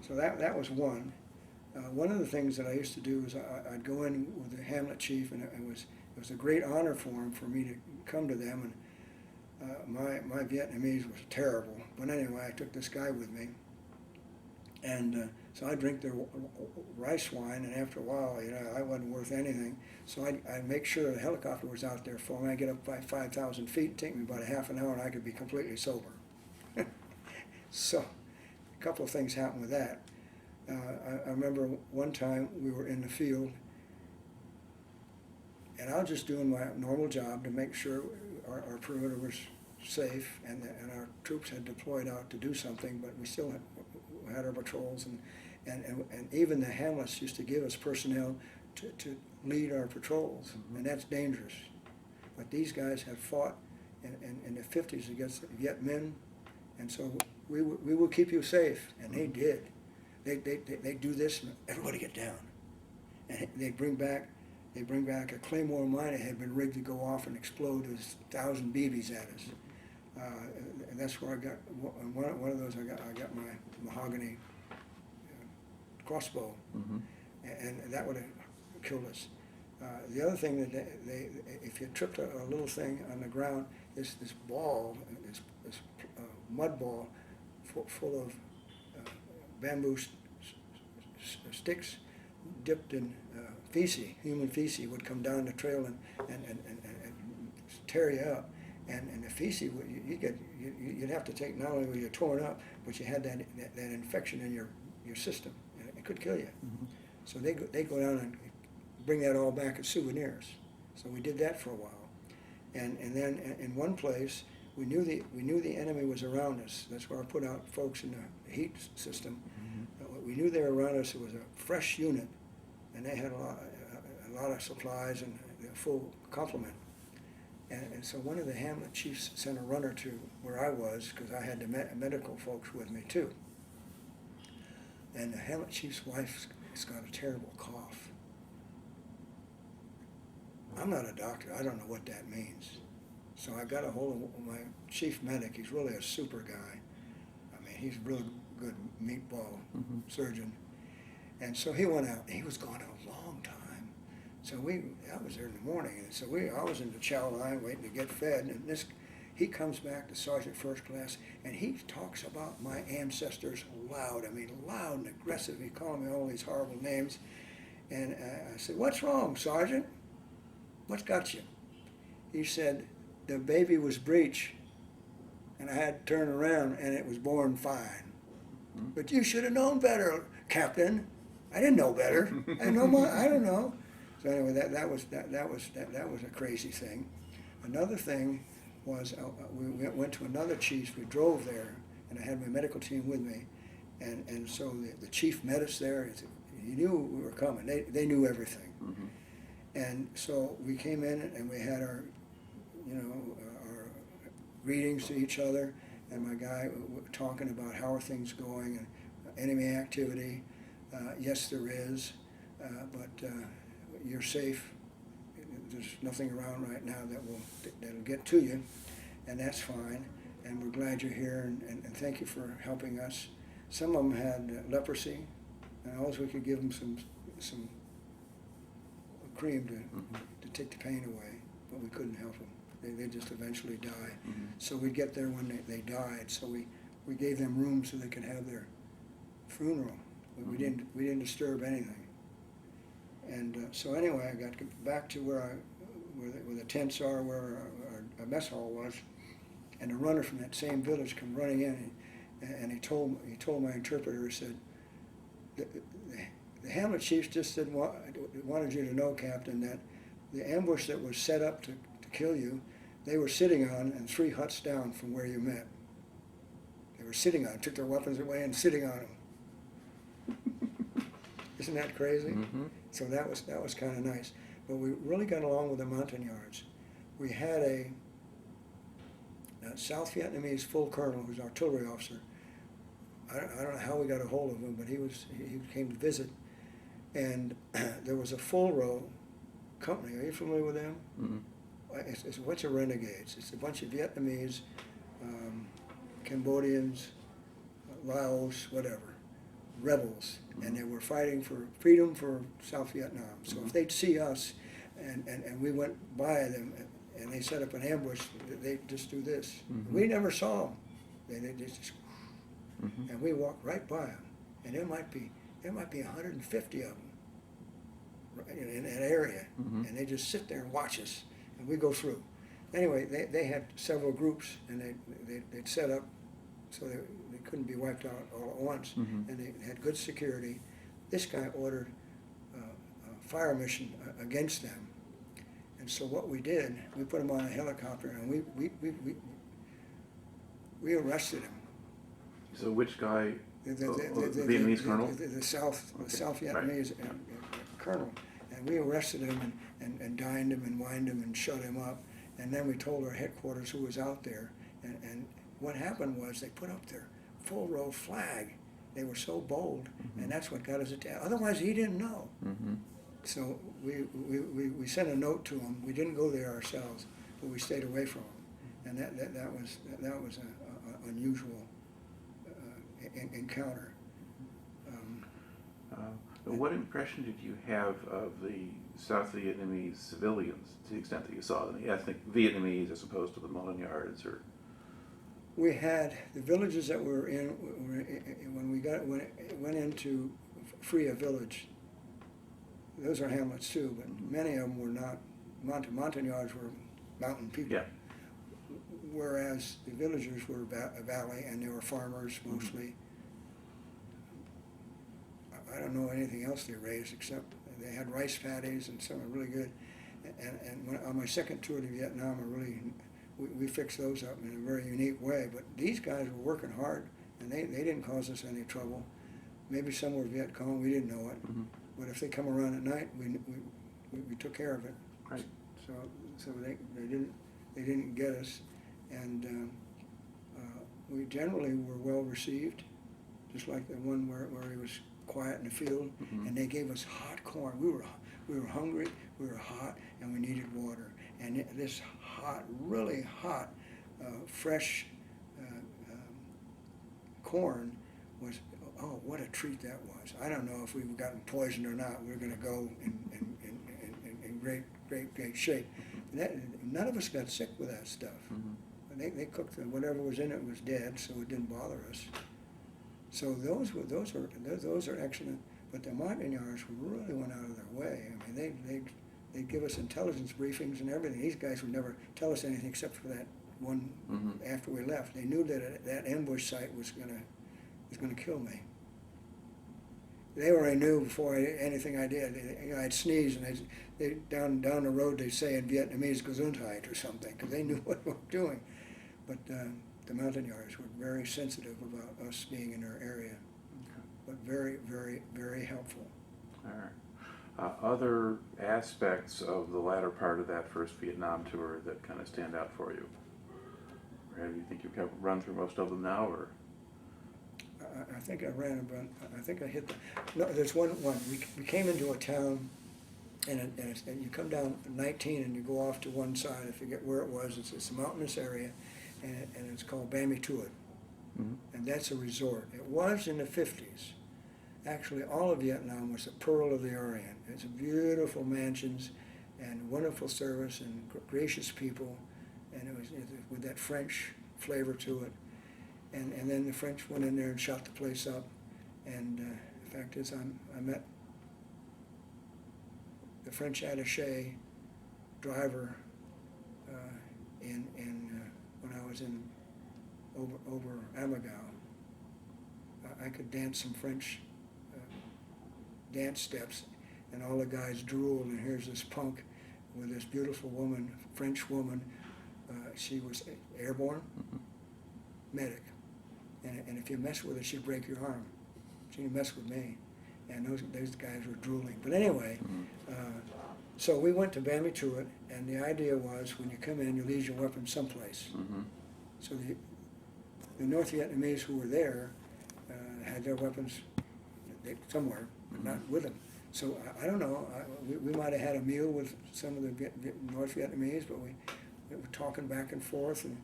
So that was one. One of the things that I used to do is I'd go in with the Hamlet chief, and it was a great honor for him for me to come to them. And my Vietnamese was terrible, but anyway, I took this guy with me, and so I drink their rice wine, and after a while, I wasn't worth anything. So I'd make sure the helicopter was out there for me. I get up by 5,000 feet, it'd take me about a half an hour, and I could be completely sober. So a couple of things happened with that. I remember one time we were in the field, and I was just doing my normal job to make sure our perimeter was safe, and our troops had deployed out to do something, but we still had our patrols, and even the hamlets used to give us personnel to lead our patrols, and that's dangerous. But these guys had fought in the 50s against Viet Minh, and so we will keep you safe, and they did. They do this, and everybody get down, and they bring back a Claymore mine that had been rigged to go off and explode with 1,000 BBs at us, and that's where I got one of those. I got my mahogany crossbow, and that would have killed us. The other thing that if you tripped a little thing on the ground, this ball, this mud ball full of bamboo sticks dipped in feces, human feces, would come down the trail and tear you up. And the feces, you'd have to take, not only were you torn up, but you had that infection in your system, and it could kill you. So they go down and bring that all back as souvenirs. So we did that for a while, and then in one place we knew the enemy was around us. That's where I put out folks in the heat system. We knew they were around us. It was a fresh unit, and they had a lot of supplies and a full complement. And so one of the Hamlet chiefs sent a runner to where I was, because I had the medical folks with me too. And the Hamlet chief's wife has got a terrible cough. I'm not a doctor. I don't know what that means. So I got a hold of my chief medic. He's really a super guy. I mean, he's a really good meatball surgeon. And so he went out. He was gone a long time. So I was there in the morning, and so I was in the chow line waiting to get fed, and he comes back to Sergeant First Class, and he talks about my ancestors loud. I mean, loud and aggressive. He called me all these horrible names, and I said, "What's wrong, Sergeant? What's got you?" He said, "The baby was breech, and I had to turn around, and it was born fine. But you should have known better, Captain." I didn't know better. I don't know. So anyway, that was a crazy thing. Another thing was we went to another chief. We drove there, and I had my medical team with me, and so the chief met us there. He knew we were coming. They knew everything, and so we came in and we had our greetings to each other, and my guy talking about how are things going and enemy activity. Yes, there is, but you're safe. There's nothing around right now that'll get to you, and that's fine. And we're glad you're here, and thank you for helping us. Some of them had leprosy, and always we could give them some cream to take the pain away, but we couldn't help them. They just eventually die. Mm-hmm. So we'd get there when they died. So we gave them room so they could have their funeral. We didn't disturb anything. And so anyway, I got back to where the tents are, where our mess hall was, and a runner from that same village come running in, and he told my interpreter, he said, the Hamlet chiefs just wanted you to know, Captain, that the ambush that was set up to kill you, they were sitting on and 3 huts down from where you met. They were sitting on, took their weapons away and sitting on them. Isn't that crazy? Mm-hmm. So that was kind of nice. But we really got along with the Montagnards. We had a South Vietnamese full colonel who was an artillery officer. I don't know how we got a hold of him, but he came to visit. And there was a full row company. Are you familiar with them? Mm-hmm. It's a bunch of renegades. It's a bunch of Vietnamese, Cambodians, Laos, whatever, rebels. Mm-hmm. And they were fighting for freedom for South Vietnam. So if they'd see us and we went by them and they set up an ambush, they'd just do this. Mm-hmm. We never saw them. They just, and we walked right by them. And there might be 150 of them in that area, and they just sit there and watch us, and we go through. Anyway, they had several groups, and they'd set up so they couldn't be wiped out all at once, and they had good security. This guy ordered a fire mission against them, and so what we did, we put him on a helicopter, and we arrested him. So which guy? The Vietnamese colonel? The South Vietnamese colonel. And we arrested him and dined him and wined him and shut him up. And then we told our headquarters who was out there. And what happened was they put up their full row flag. They were so bold, and that's what got us attacked. Otherwise, he didn't know. So we sent a note to him. We didn't go there ourselves, but we stayed away from him. And that was an unusual encounter. What impression did you have of the South Vietnamese civilians, to the extent that you saw them, the ethnic Vietnamese as opposed to the Montagnards? Or We had the villages that we were in when we went in to free a village. Those are hamlets too, but many of them were not. Montagnards were mountain people. Yeah. Whereas the villagers were a valley, and they were farmers mostly. I don't know anything else they raised except they had rice paddies and some were really good. And on my second tour to Vietnam, we fixed those up in a very unique way. But these guys were working hard, and they didn't cause us any trouble. Maybe some were Viet Cong, we didn't know it. But if they come around at night, we took care of it. Right. So they didn't get us, and we generally were well received, just like the one where he was quiet in the field, and they gave us hot corn. We were hungry, we were hot, and we needed water. And this hot, really hot, fresh corn was, oh, what a treat that was. I don't know if we've gotten poisoned or not. We're going to go in great shape. None of us got sick with that stuff. They cooked whatever was in it was dead, so it didn't bother us. So those are excellent. But the Montagnards really went out of their way. I mean, they'd give us intelligence briefings and everything. These guys would never tell us anything except for that one after we left. They knew that ambush site was gonna kill me. They already knew before anything I did. I'd sneeze, and they down the road they'd say in Vietnamese "Gesundheit" or something, because they knew what we were doing. But the Montagnards were very sensitive about us being in their area, but very, very, very helpful. All right. Other aspects of the latter part of that first Vietnam tour that kind of stand out for you? Or do you think you've run through most of them now, or? I think I ran about. I think I hit the. No, there's one. We came into a town, and you come down 19 and you go off to one side. I forget where it was. It's a mountainous area, and it's called Bam Me Tuot, and that's a resort. It was in the 50s. Actually, all of Vietnam was a pearl of the Orient. It's beautiful mansions, and wonderful service, and gracious people, and it was with that French flavor to it. And then the French went in there and shot the place up. And the fact is, I met the French attaché driver when I was in over Amagao. I could dance some French dance steps, and all the guys drooled. And here's this punk with this beautiful woman, French woman. She was airborne, medic. And if you mess with her, she'd break your arm. She didn't mess with me. And those guys were drooling. But anyway, so we went to Bamituit, and the idea was when you come in, you leave your weapons someplace. So the North Vietnamese who were there had their weapons somewhere, but not with them. So I don't know, we might have had a meal with some of the North Vietnamese, but we were talking back and forth, and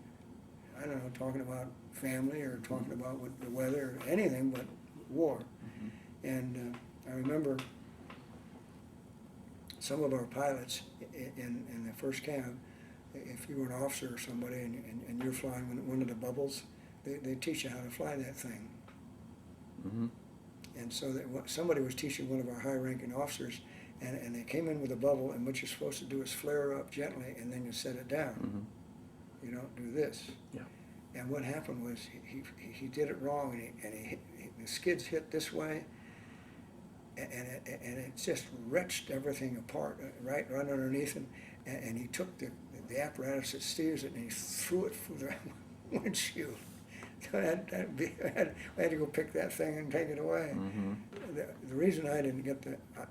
I don't know, talking about family or talking about the weather or anything but war. And I remember some of our pilots in the first camp, if you were an officer or somebody and you're flying one of the bubbles, they teach you how to fly that thing. And so somebody was teaching one of our high-ranking officers, and they came in with a bubble, and what you're supposed to do is flare up gently, and then you set it down. You don't do this. Yeah. And what happened was he did it wrong, and the skids hit this way, and it just wrenched everything apart right underneath him, and he took the apparatus that steers it and he threw it through the windshield. So I had to go pick that thing and take it away. The reason I didn't get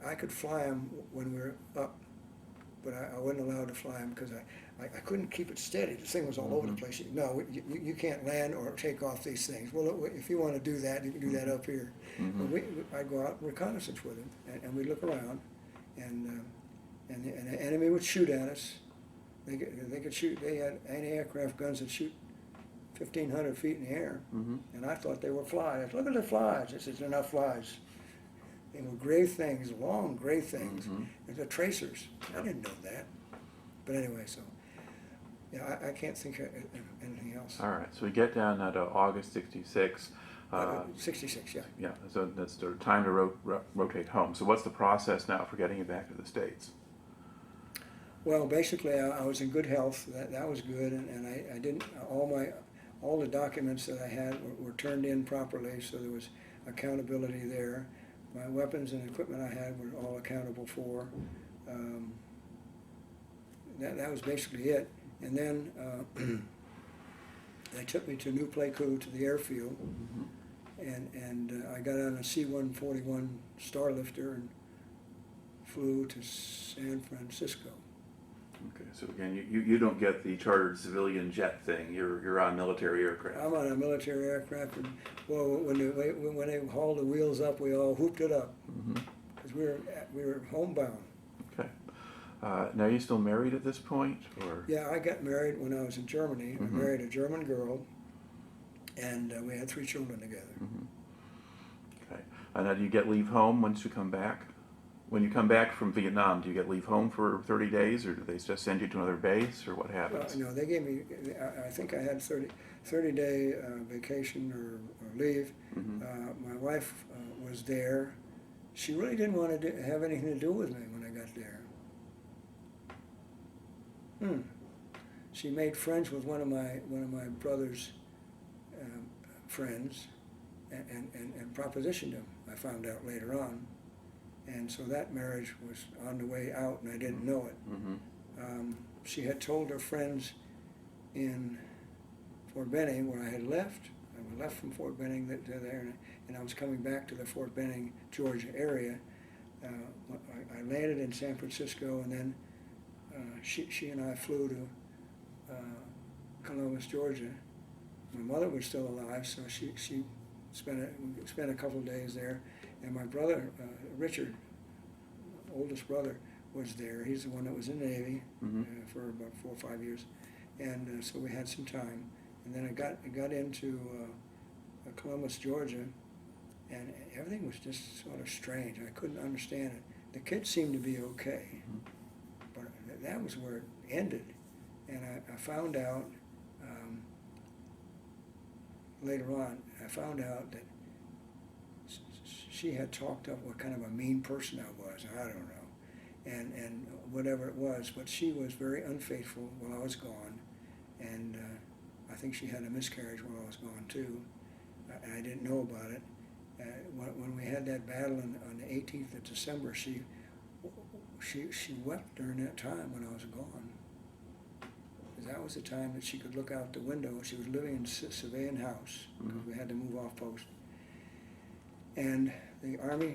I could fly them when we were up, but I wasn't allowed to fly them because I couldn't keep it steady. The thing was all over the place. No, you can't land or take off these things. Well, if you want to do that, you can do that up here. I'd go out reconnaissance with them, and we'd look around, and the enemy would shoot at us. They could shoot. They had anti-aircraft guns that shoot 1,500 feet in the air, and I thought they were flies. Look at the flies. I said, they're not flies. They were gray things, long gray things. They're tracers. I didn't know that. But anyway, so yeah, I can't think of anything else. All right, so we get down to August 66. 66, yeah. Yeah, so that's the time to rotate home. So what's the process now for getting you back to the States? Well, basically, I was in good health. That was good, and I didn't all the documents that I had were turned in properly, so there was accountability there. My weapons and equipment I had were all accountable for. That was basically it. And then they took me to New Pleiku to the airfield, and I got on a C-141 Starlifter and flew to San Francisco. Okay, so again, you don't get the chartered civilian jet thing. You're on military aircraft. I'm on a military aircraft, and well, when they hauled the wheels up, we all whooped it up because we were homebound. Okay. Now, are you still married at this point, or? Yeah, I got married when I was in Germany. I married a German girl, and we had 3 children together. Okay. Now, do you get leave home once you come back? When you come back from Vietnam, do you get leave home for 30 days, or do they just send you to another base, or what happens? No, they gave me, I think I had 30-day vacation or leave. My wife was there. She really didn't want to have anything to do with me when I got there. She made friends with one of my brother's friends, and propositioned him. I found out later on. And so that marriage was on the way out, and I didn't know it. She had told her friends in Fort Benning, where I had left. I left from Fort Benning to there, and I was coming back to the Fort Benning, Georgia area. I landed in San Francisco, and then she and I flew to Columbus, Georgia. My mother was still alive, so she spent a couple of days there. And my brother, Richard, oldest brother, was there. He's the one that was in the Navy for about 4 or 5 years. And so we had some time. And then I got into Columbus, Georgia, and everything was just sort of strange. I couldn't understand it. The kids seemed to be okay, but that was where it ended. And I found out later on, I found out that she had talked up what kind of a mean person I was. I don't know. And whatever it was, but she was very unfaithful while I was gone. And I think she had a miscarriage while I was gone too. I didn't know about it. When we had that battle on the 18th of December, she wept during that time when I was gone. Because that was the time that she could look out the window. She was living in a civilian house because we had to move off post. And the Army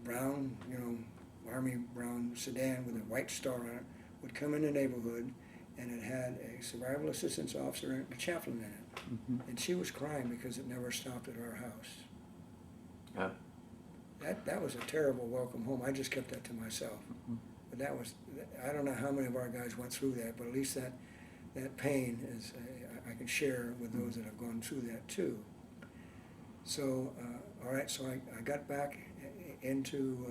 brown, Army brown sedan with a white star on it would come in the neighborhood, and it had a survival assistance officer and a chaplain in it. Mm-hmm. And she was crying because it never stopped at our house. Yeah. That was a terrible welcome home. I just kept that to myself. Mm-hmm. But that was, I don't know how many of our guys went through that, but at least that pain is, I can share with those that have gone through that too. So, all right, so I got back into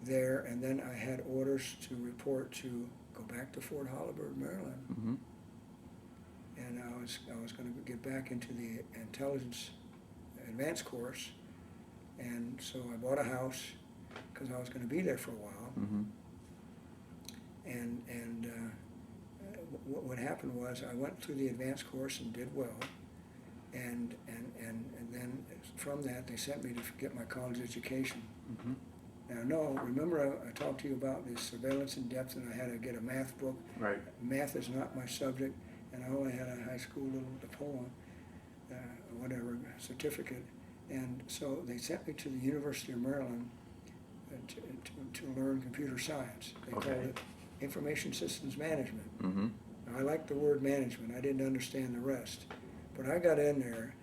there, and then I had orders to report to go back to Fort Holabird, Maryland. Mm-hmm. And I was going to get back into the intelligence advanced course, and so I bought a house because I was going to be there for a while. Mm-hmm. And what happened was I went through the advanced course and did well, and then from that they sent me to get my college education. Mm-hmm. Now, no, remember I talked to you about this surveillance in depth, and I had to get a math book. Right. Math is not my subject, and I only had a high school little diploma, whatever, certificate. And so they sent me to the University of Maryland to learn computer science. They called it Information Systems Management. Mm-hmm. Now, I liked the word management. I didn't understand the rest. But I got in there,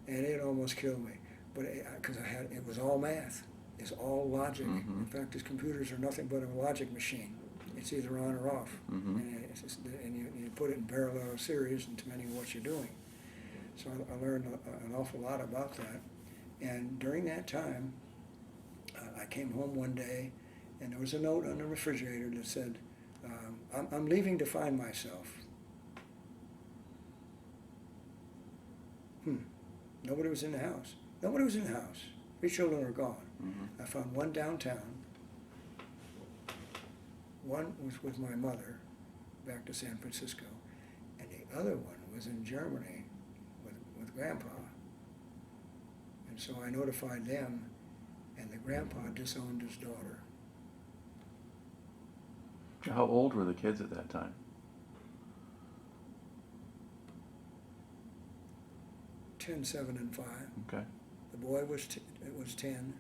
and it almost killed me. But because it was all math. It's all logic. Mm-hmm. In fact, these computers are nothing but a logic machine. It's either on or off. Mm-hmm. And you put it in parallel series depending on what you're doing. So I learned an awful lot about that. And during that time, I came home one day, and there was a note on the refrigerator that said, I'm leaving to find myself. Nobody was in the house. Nobody was in the house. 3 children were gone. Mm-hmm. I found one downtown. One was with my mother back to San Francisco, and the other one was in Germany with Grandpa. And so I notified them, and the grandpa disowned his daughter. How old were the kids at that time? 10, 7, and 5. Okay. The boy was 10,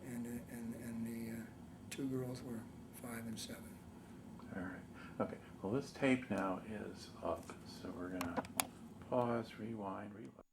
and the 2 girls were 5 and 7. All right. Okay. Well, this tape now is up, so we're gonna pause, rewind, reload.